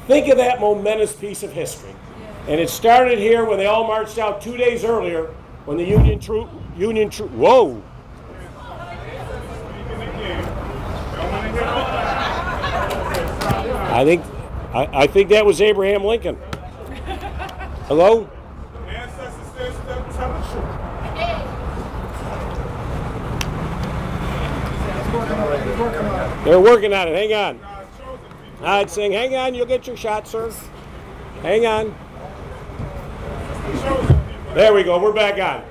Think of that momentous piece of history. And it started here when they all marched out 2 days earlier when the Union troop, whoa! I think that was Abraham Lincoln. Hello? They're working on it. Hang on. I'd sing, hang on, you'll get your shot, sir. Hang on. There we go, we're back on.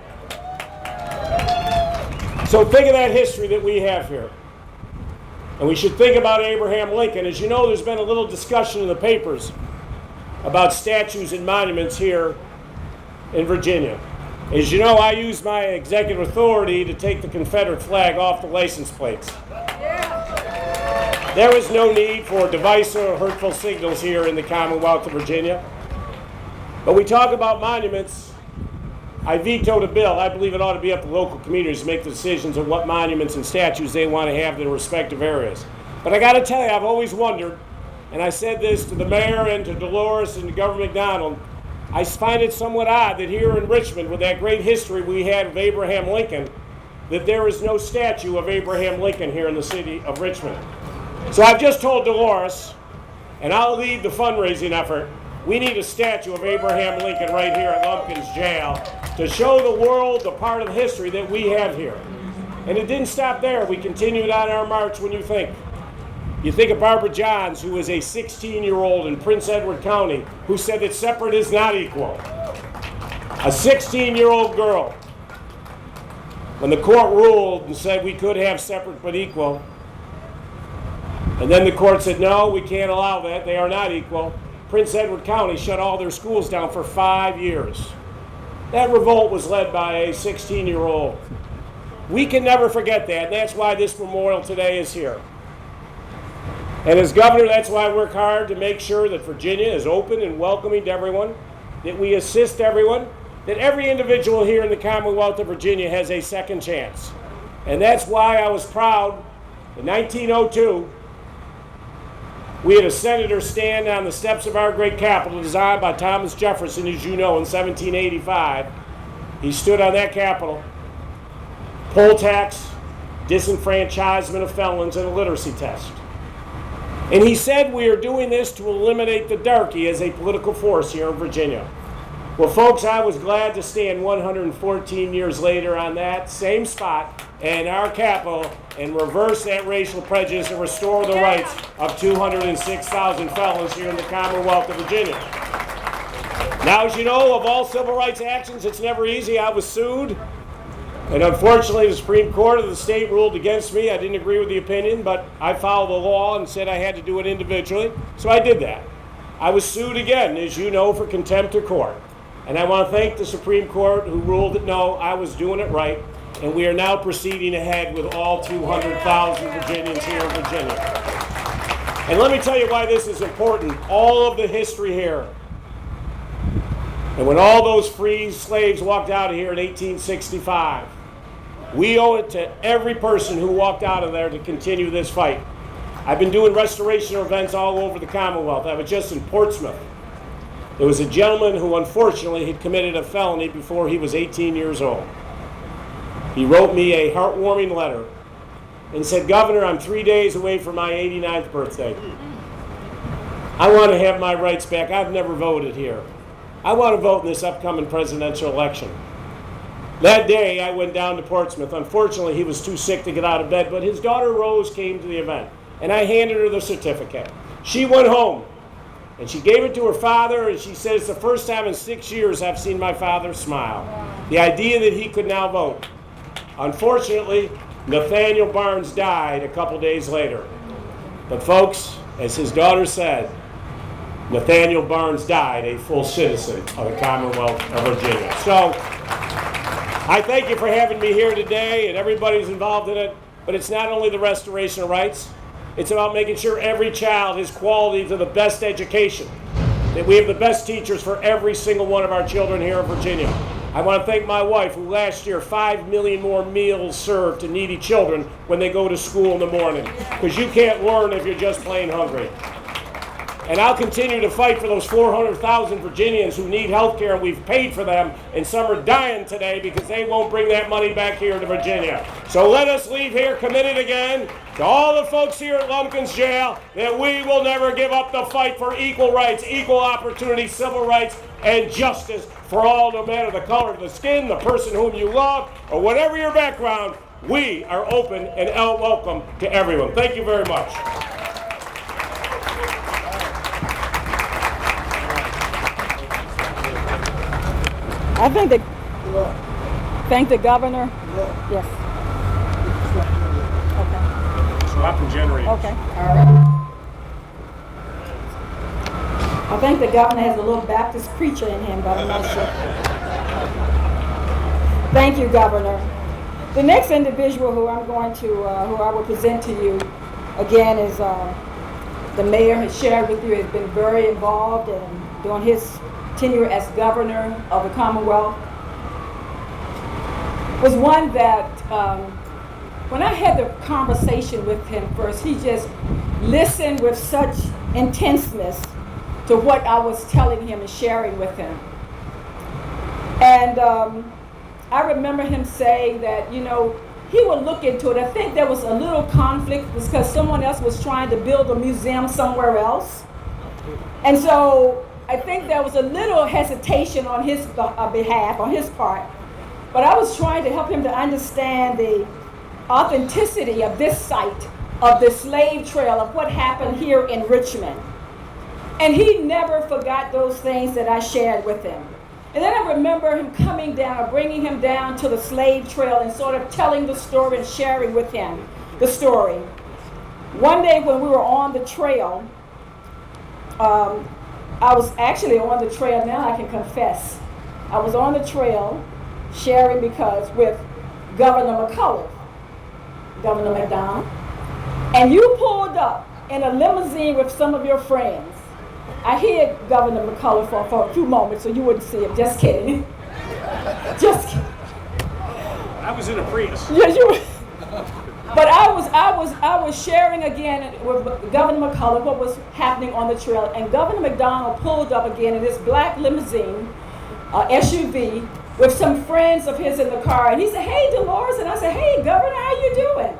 So think of that history that we have here. And we should think about Abraham Lincoln. As you know, there's been a little discussion in the papers about statues and monuments here in Virginia. As you know, I use my executive authority to take the Confederate flag off the license plates. There is no need for divisive or hurtful signals here in the Commonwealth of Virginia. But we talk about monuments. I vetoed a bill. I believe it ought to be up to local communities to make the decisions on what monuments and statues they want to have in their respective areas. But I got to tell you, I've always wondered, and I said this to the mayor and to Dolores and to Governor McDonald, I find it somewhat odd that here in Richmond, with that great history we had of Abraham Lincoln, that there is no statue of Abraham Lincoln here in the city of Richmond. So I've just told Dolores, and I'll lead the fundraising effort, we need a statue of Abraham Lincoln right here at Lumpkins Jail to show the world the part of history that we have here. And it didn't stop there. We continued on our march. When you think of Barbara Johns, who was a 16-year-old in Prince Edward County, who said that separate is not equal. A 16-year-old girl. When the court ruled and said we could have separate but equal, and then the court said, no, we can't allow that. They are not equal. Prince Edward County shut all their schools down for 5 years. That revolt was led by a 16-year-old. We can never forget that, and that's why this memorial today is here. And as governor, that's why I work hard to make sure that Virginia is open and welcoming to everyone, that we assist everyone, that every individual here in the Commonwealth of Virginia has a second chance. And that's why I was proud in 1902, we had a senator stand on the steps of our great Capitol, designed by Thomas Jefferson, as you know, in 1785. He stood on that Capitol, poll tax, disenfranchisement of felons, and a literacy test. And he said we are doing this to eliminate the darky as a political force here in Virginia. Well, folks, I was glad to stand 114 years later on that same spot in our Capitol and reverse that racial prejudice and restore the rights of 206,000 felons here in the Commonwealth of Virginia. Now, as you know, of all civil rights actions, it's never easy. I was sued, and unfortunately, the Supreme Court of the state ruled against me. I didn't agree with the opinion, but I followed the law and said I had to do it individually, so I did that. I was sued again, as you know, for contempt of court. And I want to thank the Supreme Court who ruled that no, I was doing it right, and we are now proceeding ahead with all 200,000 Virginians here in Virginia. And let me tell you why this is important. All of the history here, and when all those free slaves walked out of here in 1865, we owe it to every person who walked out of there to continue this fight. I've been doing restoration events all over the Commonwealth. I was just in Portsmouth. There was a gentleman who unfortunately had committed a felony before he was 18 years old. He wrote me a heartwarming letter and said, Governor, I'm 3 days away from my 89th birthday. I want to have my rights back. I've never voted here. I want to vote in this upcoming presidential election. That day, I went down to Portsmouth. Unfortunately, he was too sick to get out of bed, but his daughter Rose came to the event, and I handed her the certificate. She went home, and she gave it to her father, and she said, it's the first time in 6 years I've seen my father smile. The idea that he could now vote. Unfortunately, Nathaniel Barnes died a couple days later. But folks, as his daughter said, Nathaniel Barnes died a full citizen of the Commonwealth of Virginia. So I thank you for having me here today, and everybody who's involved in it. But it's not only the restoration of rights, it's about making sure every child has quality to the best education, that we have the best teachers for every single one of our children here in Virginia. I want to thank my wife, who last year 5 million more meals served to needy children when they go to school in the morning, because you can't learn if you're just plain hungry. And I'll continue to fight for those 400,000 Virginians who need health care, and we've paid for them, and some are dying today because they won't bring that money back here to Virginia. So let us leave here committed again to all the folks here at Lumpkins Jail that we will never give up the fight for equal rights, equal opportunity, civil rights, and justice for all, no matter the color of the skin, the person whom you love, or whatever your background. We are open and welcome to everyone. Thank you very much. I thank the governor. Yes. Okay. Swapping generators. Okay. All right. I think the governor has a little Baptist preacher in him, but I'm not sure. Thank you, Governor. The next individual who I will present to you again is the mayor has shared with you, has been very involved in during his tenure as governor of the Commonwealth. Was one that when I had the conversation with him first, he just listened with such intenseness to what I was telling him and sharing with him. And I remember him saying that, you know, he would look into it. I think there was a little conflict because someone else was trying to build a museum somewhere else. And so I think there was a little hesitation on his behalf, on his part. But I was trying to help him to understand the authenticity of this site, of the slave trail, of what happened here in Richmond. And he never forgot those things that I shared with him. And then I remember him coming down, or bringing him down to the slave trail and sort of telling the story and sharing with him the story. One day when we were on the trail, I was actually on the trail, now I can confess. I was on the trail sharing with Governor McCullough, Governor McDonald, and you pulled up in a limousine with some of your friends. I hid Governor McCullough for a few moments so you wouldn't see him. Just kidding. Just kidding. I was in a Prius. Yes, you were. But I was sharing again with Governor McCullough what was happening on the trail, and Governor McDonald pulled up again in this black limousine, SUV, with some friends of his in the car, and he said, "Hey, Dolores," and I said, "Hey, Governor, how you doing?"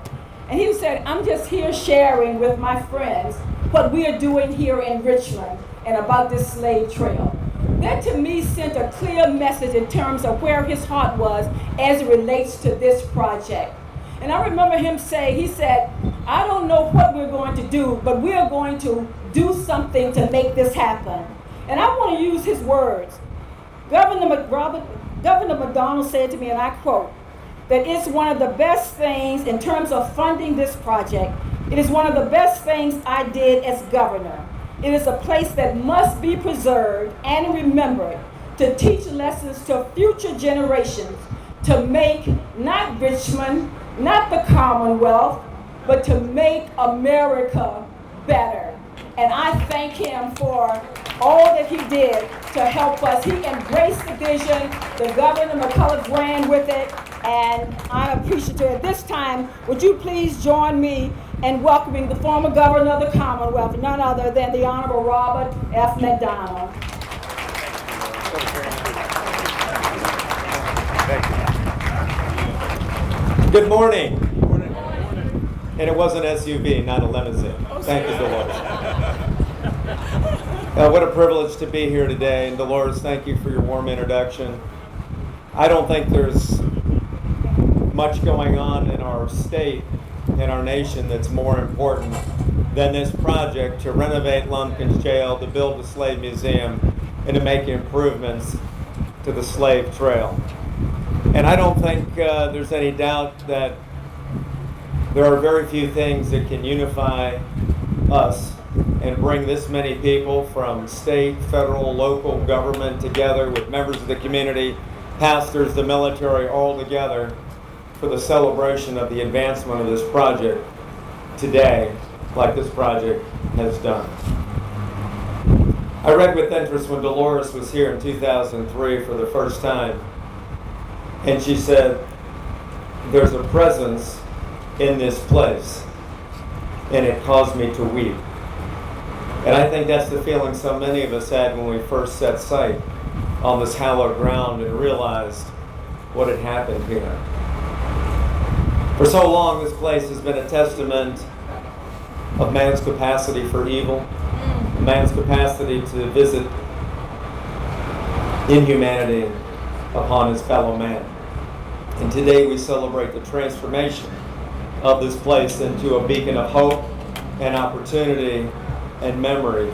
And he said, "I'm just here sharing with my friends what we are doing here in Richmond and about this slave trail." That to me sent a clear message in terms of where his heart was as it relates to this project. And I remember him saying, he said, "I don't know what we're going to do, but we are going to do something to make this happen." And I want to use his words. Governor McDonald said to me, and I quote, that it's one of the best things in terms of funding this project. It is one of the best things I did as governor. It is a place that must be preserved and remembered to teach lessons to future generations, to make not Richmond, not the Commonwealth, but to make America better. And I thank him for all that he did to help us. He embraced the vision. The Governor McCullough ran with it, and I'm appreciative. At this time, would you please join me in welcoming the former governor of the Commonwealth, none other than the Honorable Robert F. McDonald. Good morning. And it was an SUV, not a limousine. Thank you, Dolores. What a privilege to be here today. And Dolores, thank you for your warm introduction. I don't think there's much going on in our state, in our nation, that's more important than this project to renovate Lumpkins Jail, to build a slave museum, and to make improvements to the slave trail. And I don't think there's any doubt that there are very few things that can unify us and bring this many people from state, federal, local government together with members of the community, pastors, the military, all together for the celebration of the advancement of this project today, like this project has done. I read with interest when Dolores was here in 2003 for the first time, and she said, there's a presence in this place, and it caused me to weep. And I think that's the feeling so many of us had when we first set sight on this hallowed ground and realized what had happened here. For so long, this place has been a testament of man's capacity for evil, man's capacity to visit inhumanity upon his fellow man. And today we celebrate the transformation of this place into a beacon of hope and opportunity and memory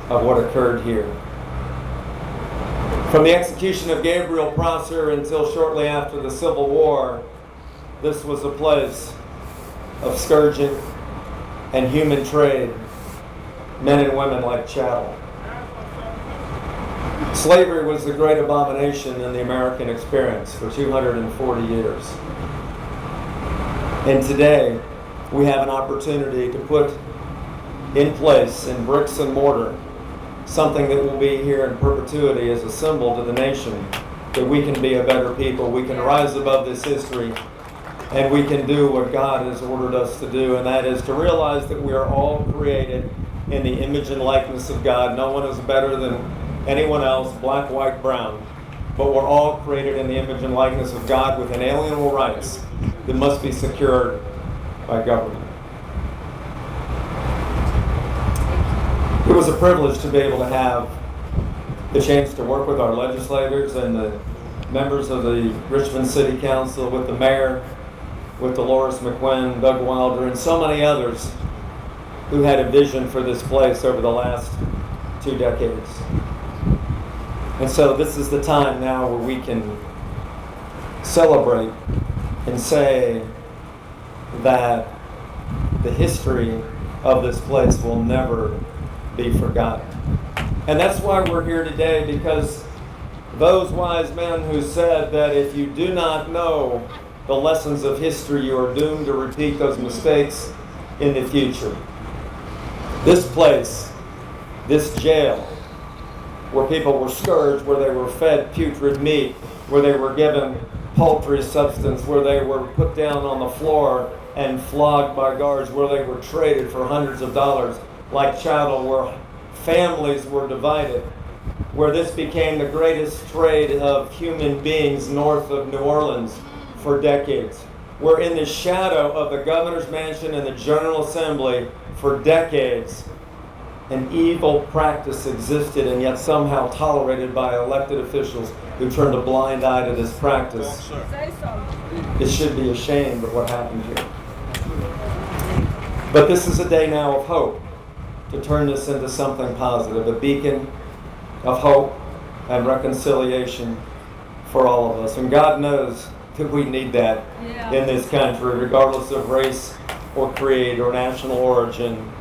of what occurred here. From the execution of Gabriel Prosser until shortly after the Civil War, this was a place of scourging and human trade, men and women like chattel. Slavery was the great abomination in the American experience for 240 years. And today, we have an opportunity to put in place, in bricks and mortar, something that will be here in perpetuity as a symbol to the nation that we can be a better people, we can rise above this history, and we can do what God has ordered us to do, and that is to realize that we are all created in the image and likeness of God. No one is better than anyone else, black, white, brown, but we're all created in the image and likeness of God with inalienable rights that must be secured by government. It was a privilege to be able to have the chance to work with our legislators and the members of the Richmond City Council, with the mayor, with Dolores McQuinn, Doug Wilder, and so many others who had a vision for this place over the last 2 decades. And so this is the time now where we can celebrate and say that the history of this place will never be forgotten. And that's why we're here today, because those wise men who said that if you do not know the lessons of history, you are doomed to repeat those mistakes in the future. This place, this jail, where people were scourged, where they were fed putrid meat, where they were given paltry substance, where they were put down on the floor and flogged by guards, where they were traded for hundreds of dollars like chattel, where families were divided, where this became the greatest trade of human beings north of New Orleans for decades, where in the shadow of the governor's mansion and the General Assembly for decades, an evil practice existed and yet somehow tolerated by elected officials who turned a blind eye to this practice. It should be ashamed of what happened here. But this is a day now of hope, to turn this into something positive, a beacon of hope and reconciliation for all of us. And God knows that we need that in this country, regardless of race or creed or national origin.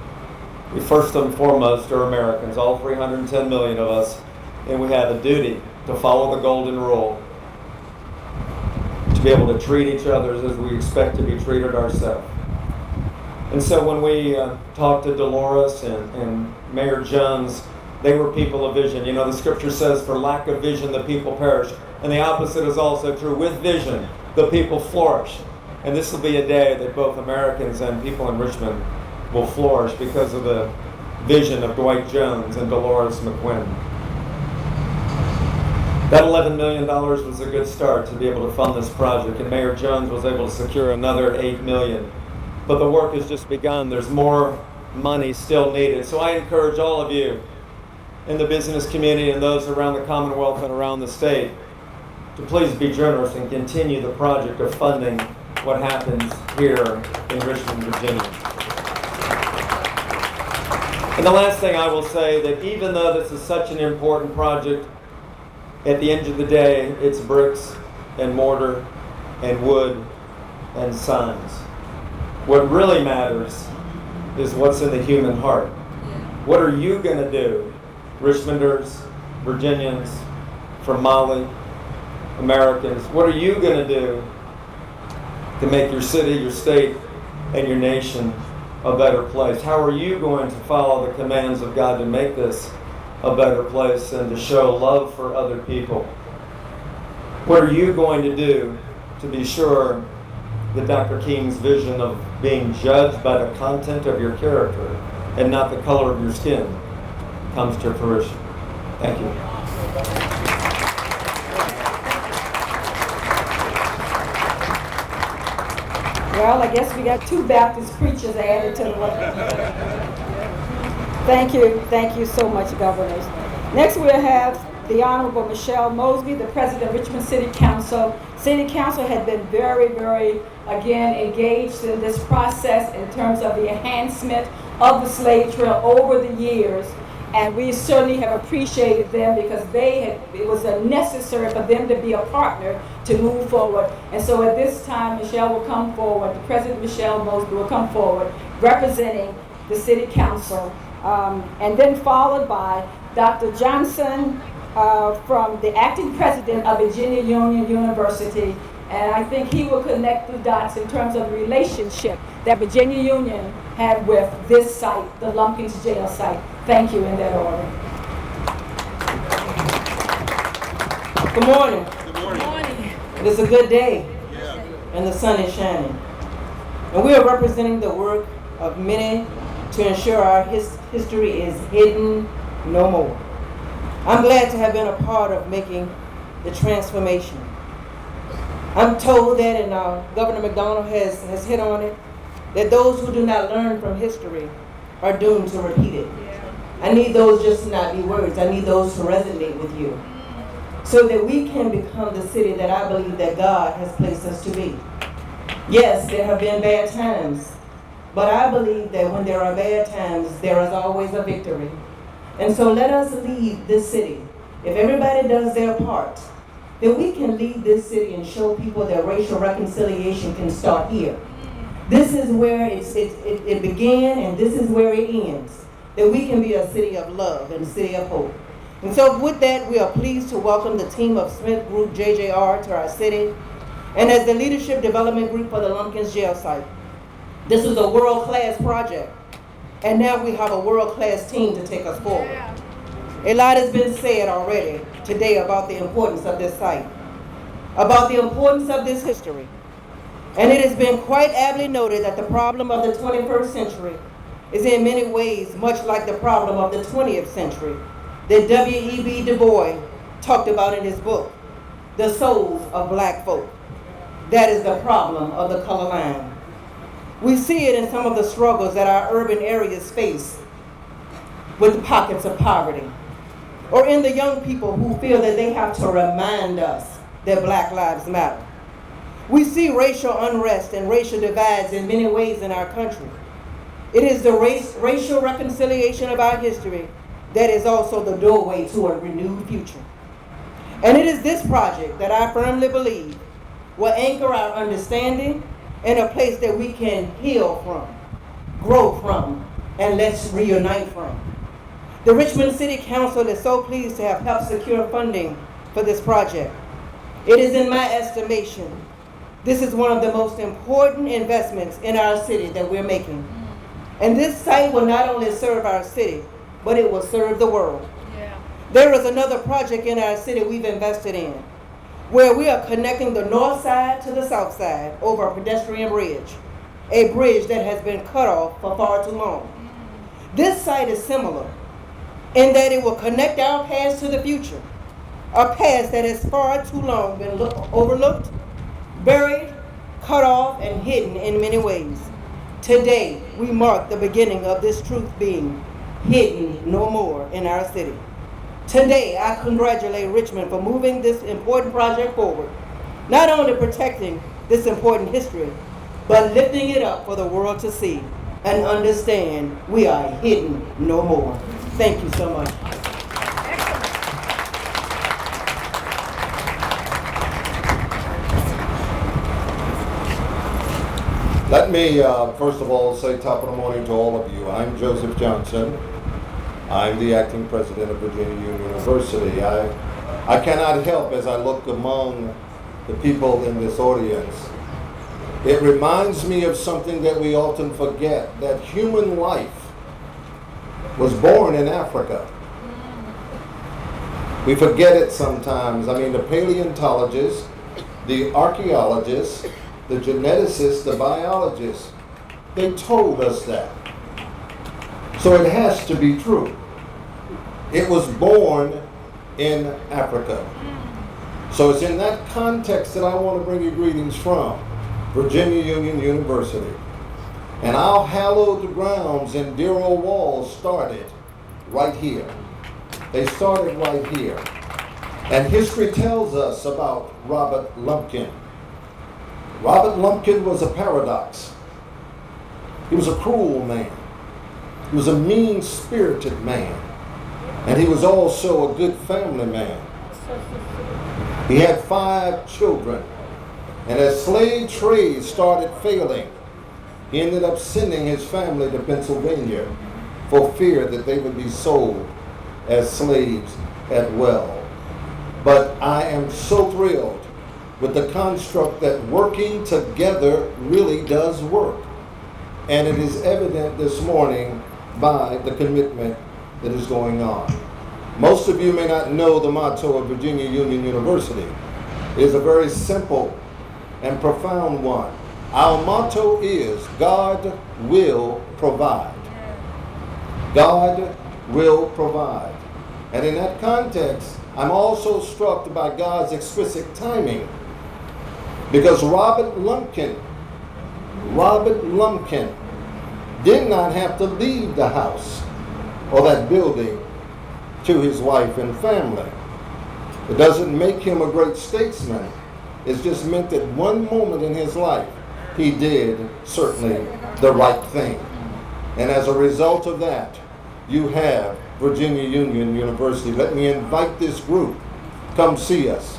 We first and foremost are Americans, all 310 million of us, and we have a duty to follow the golden rule, to be able to treat each other as we expect to be treated ourselves. And so when we talked to Dolores and Mayor Jones, they were people of vision. You know, the scripture says, for lack of vision, the people perish. And the opposite is also true. With vision, the people flourish. And this will be a day that both Americans and people in Richmond will flourish because of the vision of Dwight Jones and Dolores McQuinn. That $11 million was a good start to be able to fund this project, and Mayor Jones was able to secure another $8 million. But the work has just begun. There's more money still needed. So I encourage all of you in the business community and those around the Commonwealth and around the state to please be generous and continue the project of funding what happens here in Richmond, Virginia. And the last thing I will say, that even though this is such an important project, at the end of the day, it's bricks and mortar and wood and signs. What really matters is what's in the human heart. What are you going to do, Richmonders, Virginians, from Mali, Americans? What are you going to do to make your city, your state, and your nation a better place? How are you going to follow the commands of God to make this a better place and to show love for other people? What are you going to do to be sure that Dr. King's vision of being judged by the content of your character and not the color of your skin comes to fruition? Thank you. Well, I guess we got 2 Baptist preachers added to the Thank you so much, Governors. Next we'll have the Honorable Michelle Mosby, the President of Richmond City Council. City Council had been very, very, again, engaged in this process in terms of the enhancement of the slave trail over the years. And we certainly have appreciated them because it was necessary for them to be a partner to move forward. And so at this time, Michelle will come forward, the President Michelle Mosby will come forward representing the City Council. And then followed by Dr. Johnson from the acting president of Virginia Union University. And I think he will connect the dots in terms of the relationship that Virginia Union had with this site, the Lumpkins jail site. Thank you in that order. Good morning. Good morning. It is a good day, and the sun is shining. And we are representing the work of many to ensure our history is hidden no more. I'm glad to have been a part of making the transformation. I'm told that, and Governor McDonald has hit on it, that those who do not learn from history are doomed to repeat it. I need those just to not be words. I need those to resonate with you so that we can become the city that I believe that God has placed us to be. Yes, there have been bad times, but I believe that when there are bad times, there is always a victory. And so let us lead this city. If everybody does their part, then we can lead this city and show people that racial reconciliation can start here. This is where it began, and this is where it ends. That we can be a city of love and a city of hope. And so with that, we are pleased to welcome the team of Smith Group JJR to our city, and as the leadership development group for the Lumpkins jail site. This is a world-class project, and now we have a world-class team to take us forward. A lot has been said already today about the importance of this site, about the importance of this history. And it has been quite aptly noted that the problem of the 21st century is in many ways much like the problem of the 20th century that W.E.B. Du Bois talked about in his book, The Souls of Black Folk. That is the problem of the color line. We see it in some of the struggles that our urban areas face with the pockets of poverty, or in the young people who feel that they have to remind us that Black lives matter. We see racial unrest and racial divides in many ways in our country. It is the racial reconciliation of our history that is also the doorway to a renewed future. And it is this project that I firmly believe will anchor our understanding in a place that we can heal from, grow from, and let's reunite from. The Richmond City Council is so pleased to have helped secure funding for this project. It is in my estimation, this is one of the most important investments in our city that we're making. And this site will not only serve our city, but it will serve the world. There is another project in our city we've invested in, where we are connecting the north side to the south side over a pedestrian bridge, a bridge that has been cut off for far too long. This site is similar in that it will connect our past to the future, a past that has far too long been overlooked, buried, cut off, and hidden in many ways. Today, we mark the beginning of this truth being hidden no more in our city. Today, I congratulate Richmond for moving this important project forward, not only protecting this important history, but lifting it up for the world to see and understand we are hidden no more. Thank you so much. Let me, first of all, say top of the morning to all of you. I'm Joseph Johnson. I'm the acting president of Virginia Union University. I cannot help as I look among the people in this audience. It reminds me of something that we often forget, that human life was born in Africa. We forget it sometimes. I mean, the paleontologists, the archaeologists, the geneticists, the biologists, they told us that. So it has to be true. It was born in Africa. So it's in that context that I want to bring you greetings from Virginia Union University. And our hallowed grounds and dear old walls started right here. They started right here. And history tells us about Robert Lumpkin. Robert Lumpkin was a paradox. He was a cruel man. He was a mean-spirited man. And he was also a good family man. He had 5 children. And as slave trade started failing, he ended up sending his family to Pennsylvania for fear that they would be sold as slaves as well. But I am so thrilled with the construct that working together really does work. And it is evident this morning by the commitment that is going on. Most of you may not know the motto of Virginia Union University. It is a very simple and profound one. Our motto is, God will provide. God will provide. And in that context, I'm also struck by God's exquisite timing, because Robert Lumpkin did not have to leave the house or that building to his wife and family. It doesn't make him a great statesman. It's just meant that one moment in his life, he did certainly the right thing. And as a result of that, you have Virginia Union University. Let me invite this group. Come see us.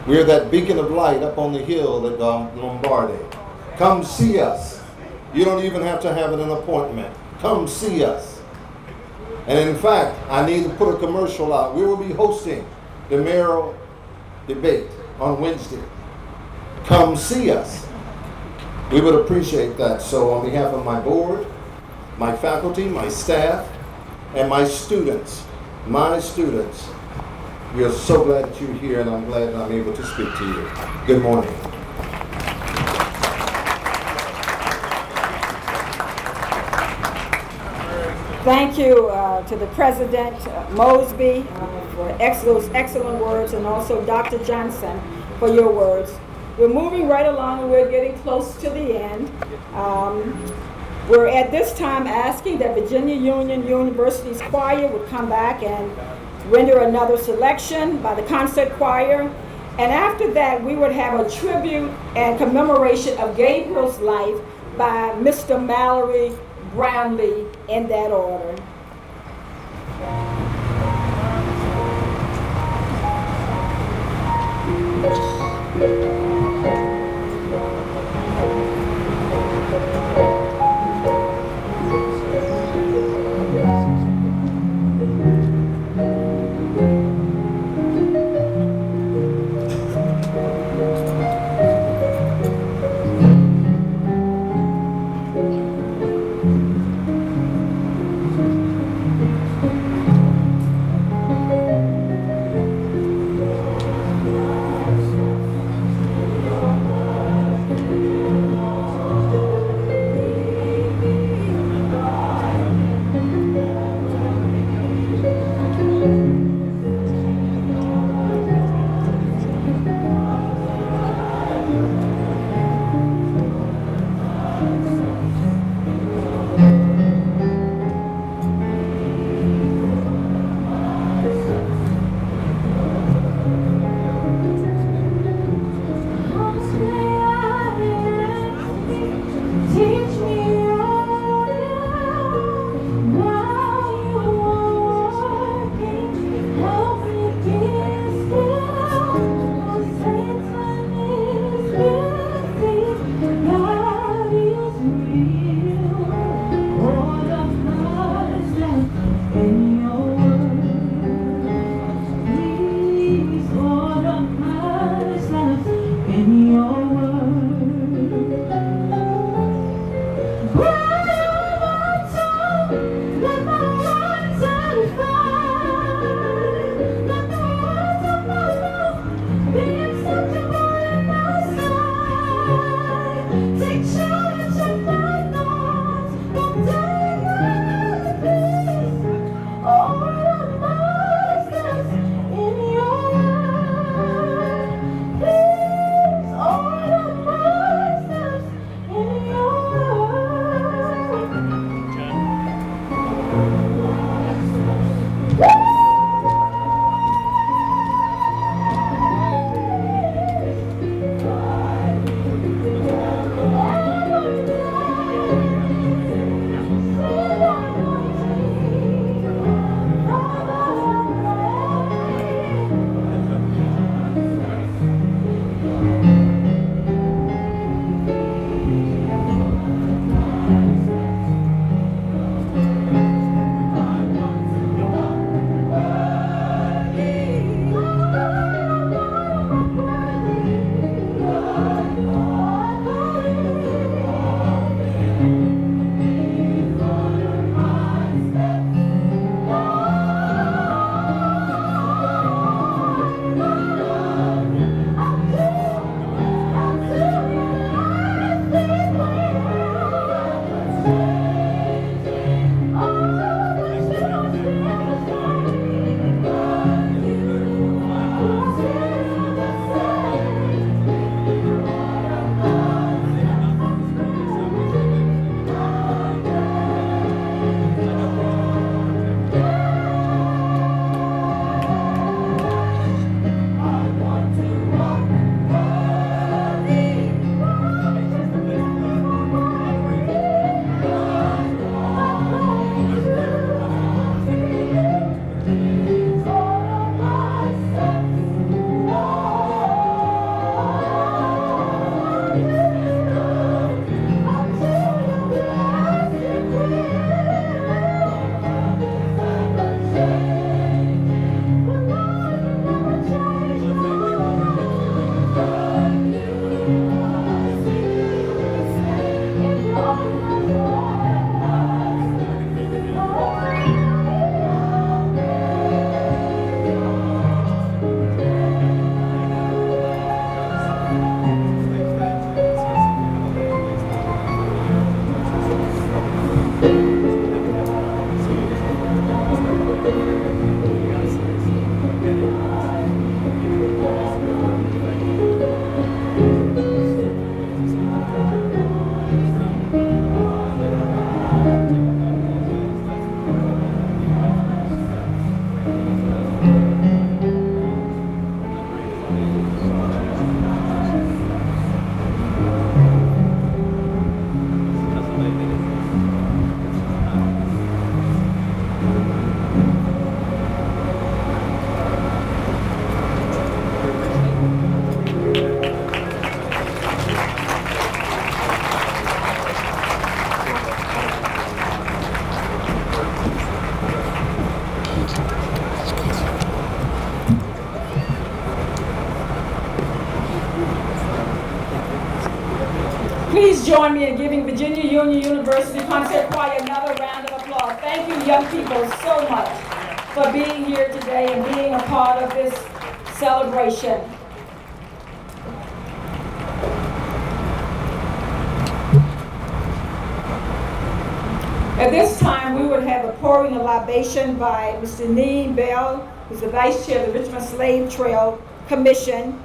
We're that beacon of light up on the hill at Lombardi. Come see us. You don't even have to have an appointment. Come see us. And in fact, I need to put a commercial out. We will be hosting the mayoral debate on Wednesday. Come see us. We would appreciate that. So on behalf of my board, my faculty, my staff, and my students, we are so glad that you're here, and I'm glad that I'm able to speak to you. Good morning. Thank you to the President Mosby for excellent words, and also Dr. Johnson for your words. We're moving right along, and we're getting close to the end. We're at this time asking that Virginia Union University's choir would come back and render another selection by the concert choir. And after that, we would have a tribute and commemoration of Gabriel's life by Mr. Mallory Brownlee, in that order. join me in giving Virginia Union University Concert Choir another round of applause. Thank you, young people, so much for being here today and being a part of this celebration. At this time, we would have a pouring of libation by Mr. Neem Bell, who's the Vice Chair of the Richmond Slave Trail Commission,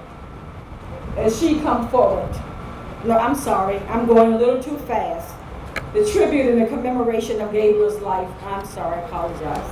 as she comes forward. No, I'm sorry, I'm going a little too fast. The tribute and the commemoration of Gabriel's life. I'm sorry, I apologize.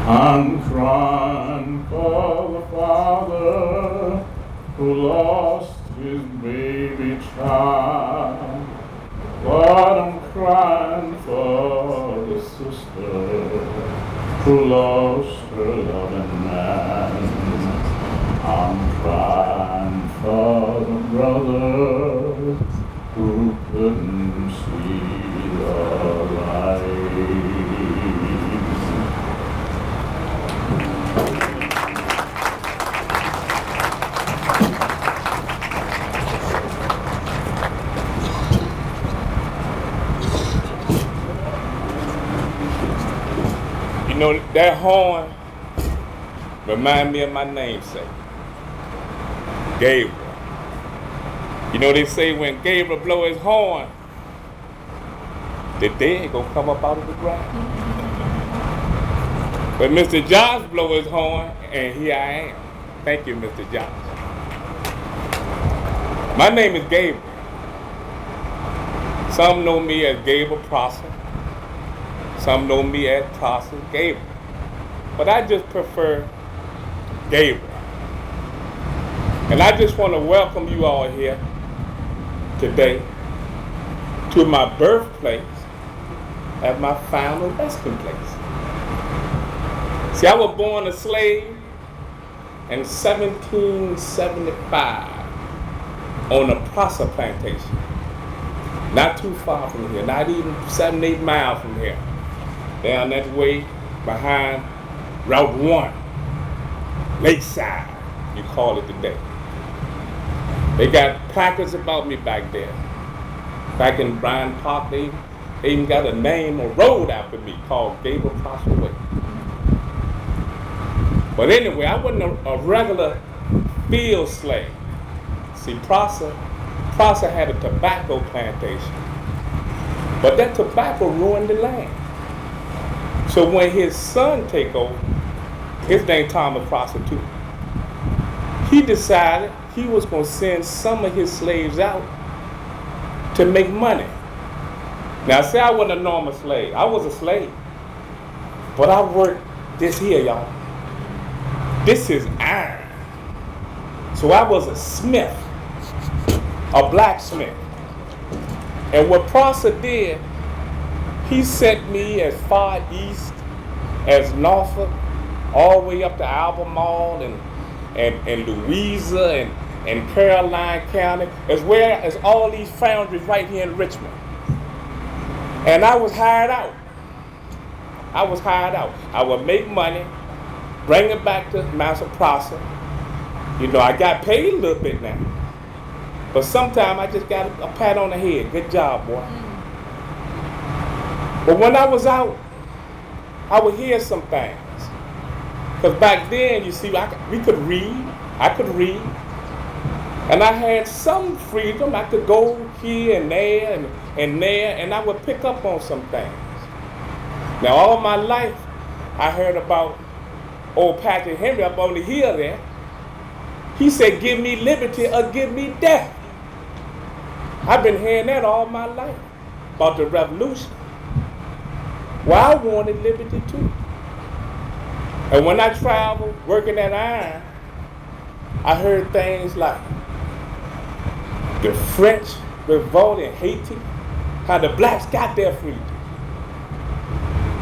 I'm crying for the father who lost his baby child, but I'm crying for the sister who lost her loving man. I'm crying for the brother who couldn't see the light. You know, that horn remind me of my namesake, Gabriel. You know, they say when Gabriel blow his horn, the dead gonna come up out of the ground. But Mr. Josh blow his horn, and here I am. Thank you, Mr. Josh. My name is Gabriel. Some know me as Gabriel Prosser. Some know me as Prosser Gabriel. But I just prefer Gabriel. And I just want to welcome you all here today to my birthplace at my final resting place. See, I was born a slave in 1775 on a Prosser plantation. Not too far from here, not even 7-8 miles from here. Down that way behind Route 1, Lakeside, you call it today. They got placards about me back there. Back in Bryan Park, they even got a name, a road after me called Gabriel Prosser Way. But anyway, I wasn't a regular field slave. See, Prosser had a tobacco plantation. But that tobacco ruined the land. So when his son take over, his name Thomas Prosser too, he decided he was going to send some of his slaves out to make money. Now, say I wasn't a normal slave. I was a slave. But I worked this here, y'all. This is iron. So I was a smith, a blacksmith. And what Prosser did, he sent me as far east as Norfolk, all the way up to Albemarle and Louisa and Caroline County, as well as all these foundries right here in Richmond. And I was hired out. I would make money, bring it back to Master Prosser. You know, I got paid a little bit now. But sometimes I just got a pat on the head. Good job, boy. But when I was out, I would hear some things. Because back then, you see, we could read. I could read. And I had some freedom. I could go here and there and there, and I would pick up on some things. Now, all my life, I heard about old Patrick Henry up on the hill there. He said, give me liberty or give me death. I've been hearing that all my life about the revolution. Well, I wanted liberty too. And when I traveled working at iron, I heard things like the French revolt in Haiti, how the blacks got their freedom.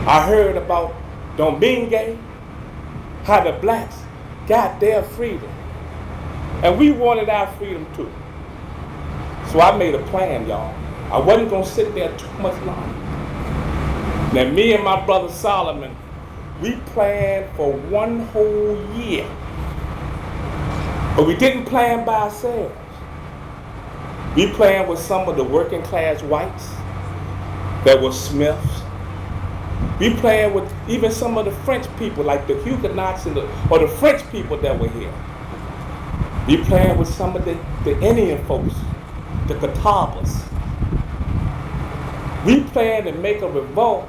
I heard about Domingue, how the blacks got their freedom. And we wanted our freedom too. So I made a plan, y'all. I wasn't gonna sit there too much longer. Now me and my brother Solomon, we planned for 1 whole year. But we didn't plan by ourselves. We planned with some of the working class whites that were Smiths. We planned with even some of the French people, like the Huguenots or the French people that were here. We planned with some of the Indian folks, the Catawbas. We planned to make a revolt,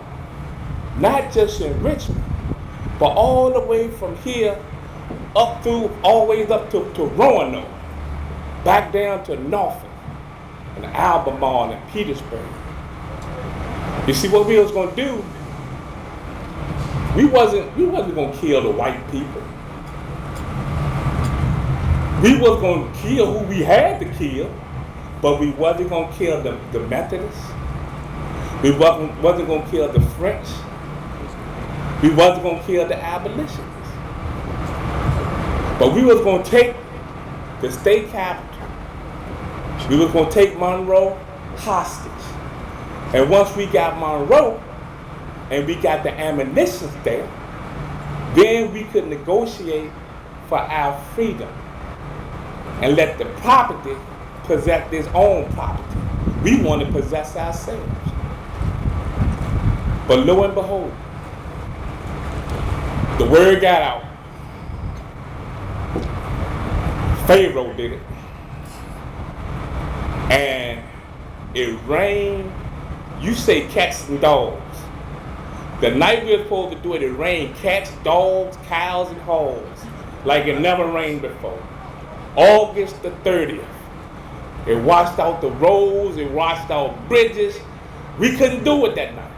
not just in Richmond, but all the way from here up through, always up to Roanoke, back down to Norfolk, and Albemarle and Petersburg. You see what we was gonna do? We wasn't gonna kill the white people. We was gonna kill who we had to kill, but we wasn't gonna kill the Methodists. We wasn't gonna kill the French. We wasn't gonna kill the abolitionists. But we was gonna take the state capital. We was gonna take Monroe hostage. And once we got Monroe, and we got the ammunition there, then we could negotiate for our freedom and let the property possess its own property. We want to possess ourselves. But lo and behold, the word got out. Pharaoh did it. And it rained, you say cats and dogs. The night we were supposed to do it, it rained cats, dogs, cows, and hogs like it never rained before. August the 30th. It washed out the roads, it washed out bridges. We couldn't do it that night.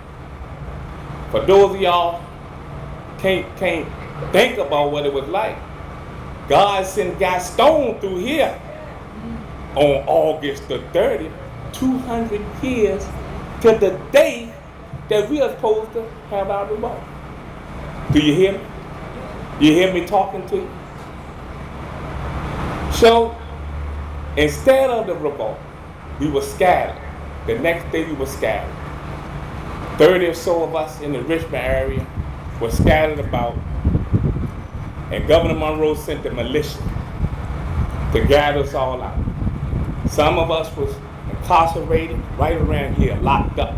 For those of y'all can't think about what it was like, God sent Gaston through here on August the 30th, 200 years to the day that we are supposed to have our revolt. Do you hear me? You hear me talking to you? So, instead of the revolt, we were scattered. The next day we were scattered. 30 or so of us in the Richmond area were scattered about, and Governor Monroe sent the militia to gather us all out. Some of us was incarcerated right around here, locked up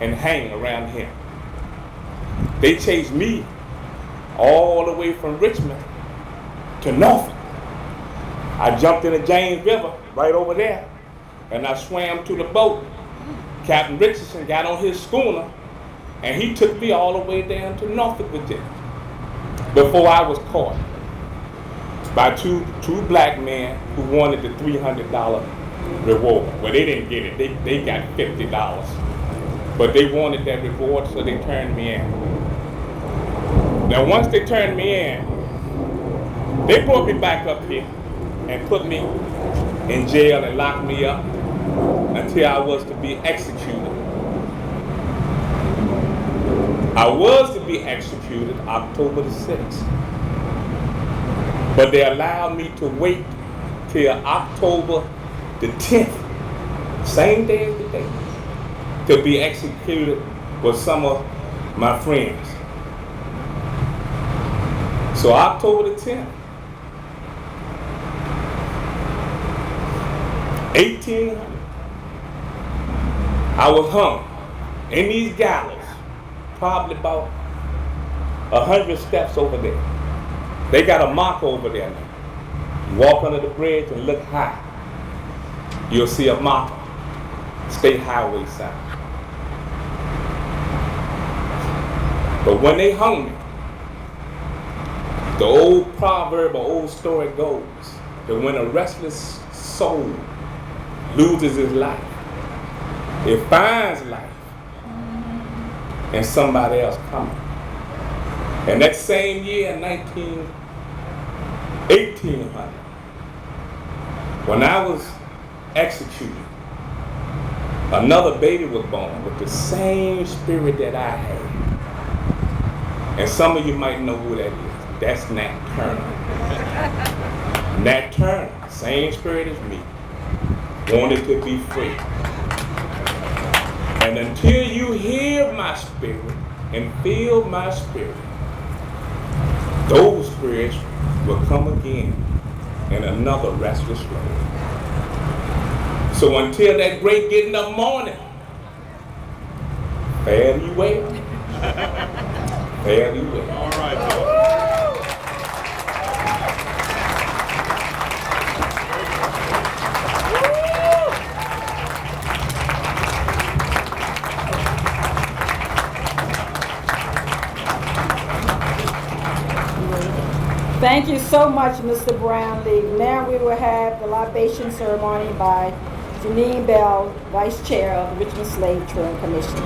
and hang around here. They chased me all the way from Richmond to Norfolk. I jumped in the James River right over there, and I swam to the boat. Captain Richardson got on his schooner, and he took me all the way down to Norfolk, Virginia, before I was caught by two black men who wanted the $300 reward. Well, they didn't get it. They got $50. But they wanted that reward, so they turned me in. Now, once they turned me in, they brought me back up here and put me in jail and locked me up until I was to be executed. I was to be executed October the 6th. But they allowed me to wait till October the 10th, same day as the day, to be executed with some of my friends. So October the 10th, 1800, I was hung in these gallows, probably about 100 steps over there. They got a marker over there now. You walk under the bridge and look high. You'll see a marker, State Highway sign. But when they hung me, the old proverb or old story goes that when a restless soul loses his life, it finds life and somebody else coming. And that same year, 1800, when I was executed, another baby was born with the same spirit that I had. And some of you might know who that is. That's Nat Turner. Nat Turner, same spirit as me, wanted to be free. And until you hear my spirit and feel my spirit, those spirits will come again in another restless road. So until that great getting up morning, fare thee well. Fare thee well. All right. Thank you so much, Mr. Brownlee. Now we will have the libation ceremony by Janine Bell, Vice Chair of the Richmond Slave Trade Commission.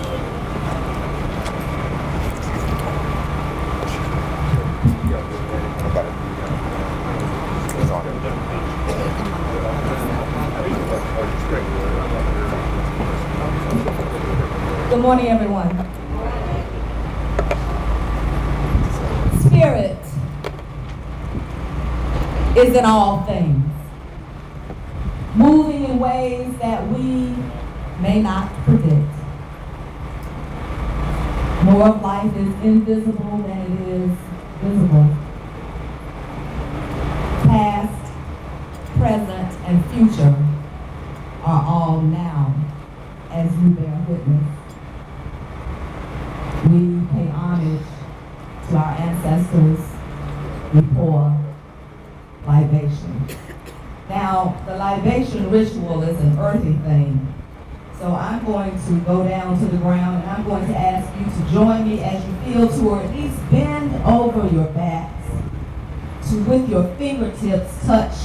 Good morning, everyone. Spirit is in all things, moving in ways that we may not predict. More of life is invisible than it is visible. Past, present, and future are all now, as you bear witness. We pay homage to our ancestors. We pour libation. Now, the libation ritual is an earthy thing. So I'm going to go down to the ground and I'm going to ask you to join me as you feel to, or at least bend over your backs, to with your fingertips touch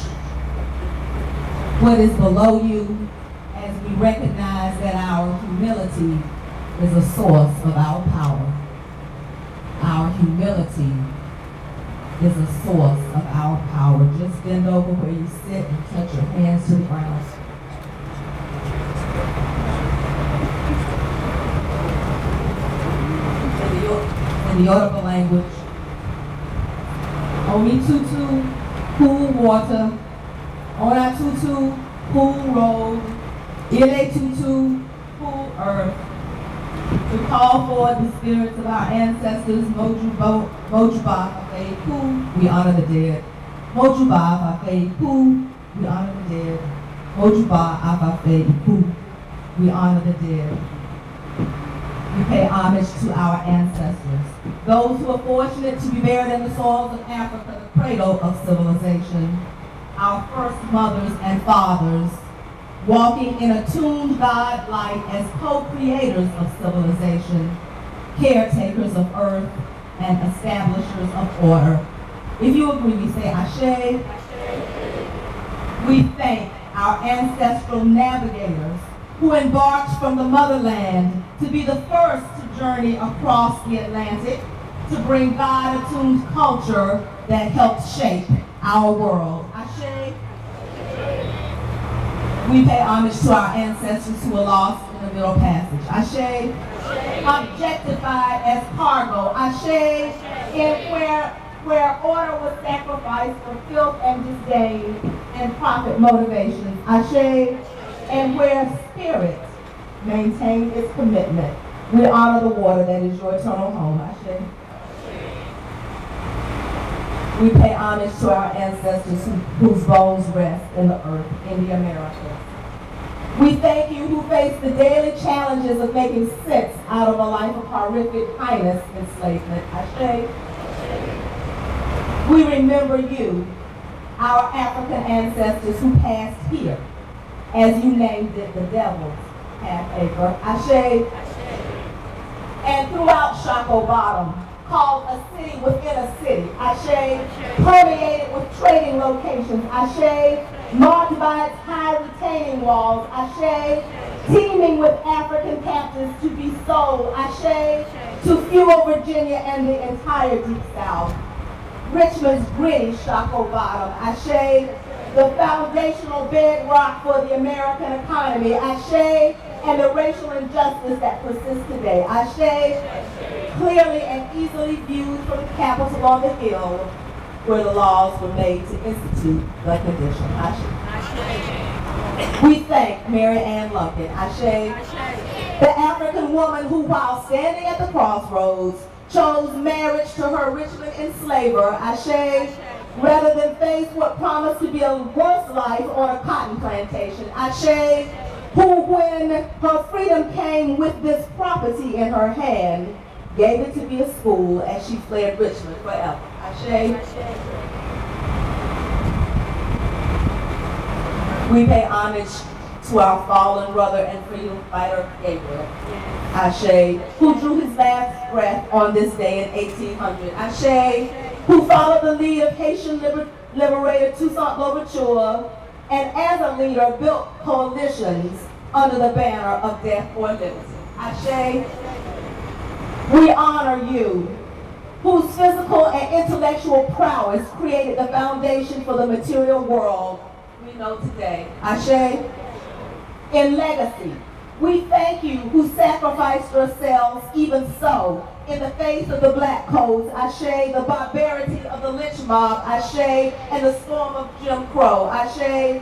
what is below you, as we recognize that our humility is a source of our power. Our humility is a source of our power. Just bend over where you sit and touch your hands to the ground. In the Yoruba language, Omi tutu, cool water. Ona tutu, cool road. Ile tutu, cool earth. To call forth the spirits of our ancestors, Mojuba Afeiku, we honor the dead. Mojuba Afeiku, we honor the dead. Mojuba Afeiku, we honor the dead. We pay homage to our ancestors, those who are fortunate to be buried in the soils of Africa, the cradle of civilization, our first mothers and fathers, walking in attuned God light as co-creators of civilization, caretakers of earth, and establishers of order. If you agree, we say Ashe. We thank our ancestral navigators who embarked from the motherland to be the first to journey across the Atlantic to bring God-attuned culture that helped shape our world. Ashe. We pay homage to our ancestors who were lost in the Middle Passage. Ashe. Objectified as cargo. Ashe. In where order was sacrificed for filth and disdain and profit motivations. Ashe. And where spirit maintained its commitment. We honor the water that is your eternal home. Ashe. We pay homage to our ancestors whose bones rest in the earth, in the Americas. We thank you who face the daily challenges of making sense out of a life of horrific heinous enslavement. Ashe. We remember you, our African ancestors who passed here, as you named it, the devil's half acre. Ashe. And throughout Shako Bottom, called a city within a city. Ashe, permeated with trading locations. Ashe, marked by its high retaining walls. Ashe, teeming with African captives to be sold. Ashe, to fuel Virginia and the entire Deep South. Richmond's gritty Shockoe bottom. Ashe, the foundational bedrock for the American economy. Ashe, and the racial injustice that persists today. Ashe, clearly and easily viewed from the Capitol on the Hill, where the laws were made to institute the condition. Ashe. We thank Mary Ann Lumpkin. Ashe. The African woman who, while standing at the crossroads, chose marriage to her Richmond enslaver. Ashe. Rather than face what promised to be a worse life on a cotton plantation. Ashe. Who, when her freedom came with this property in her hand, gave it to be a school as she fled Richmond forever. Ashe. We pay homage to our fallen brother and freedom fighter, Gabriel. Ashe, who drew his last breath on this day in 1800. Ashe, who followed the lead of Haitian liberator Toussaint Louverture, and as a leader built coalitions under the banner of death or liberty. Ashe, we honor you, whose physical and intellectual prowess created the foundation for the material world we know today. Ashe, in legacy, we thank you who sacrificed yourselves even so in the face of the black codes. Ashe, the barbarity of the lynch mob. Ashe, and the storm of Jim Crow. Ashe,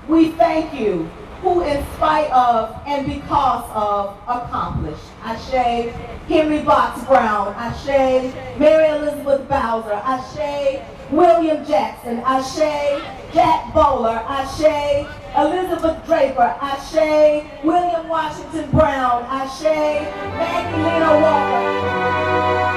we thank you who in spite of and because of accomplished. Ashe, Henry Box Brown. Ashe, Mary Elizabeth Bowser. Ashe, William Jackson. Ashe, Jack Bowler. Ashe, Elizabeth Draper. Ashe, William Washington Brown. Ashe, Magdalena Walker.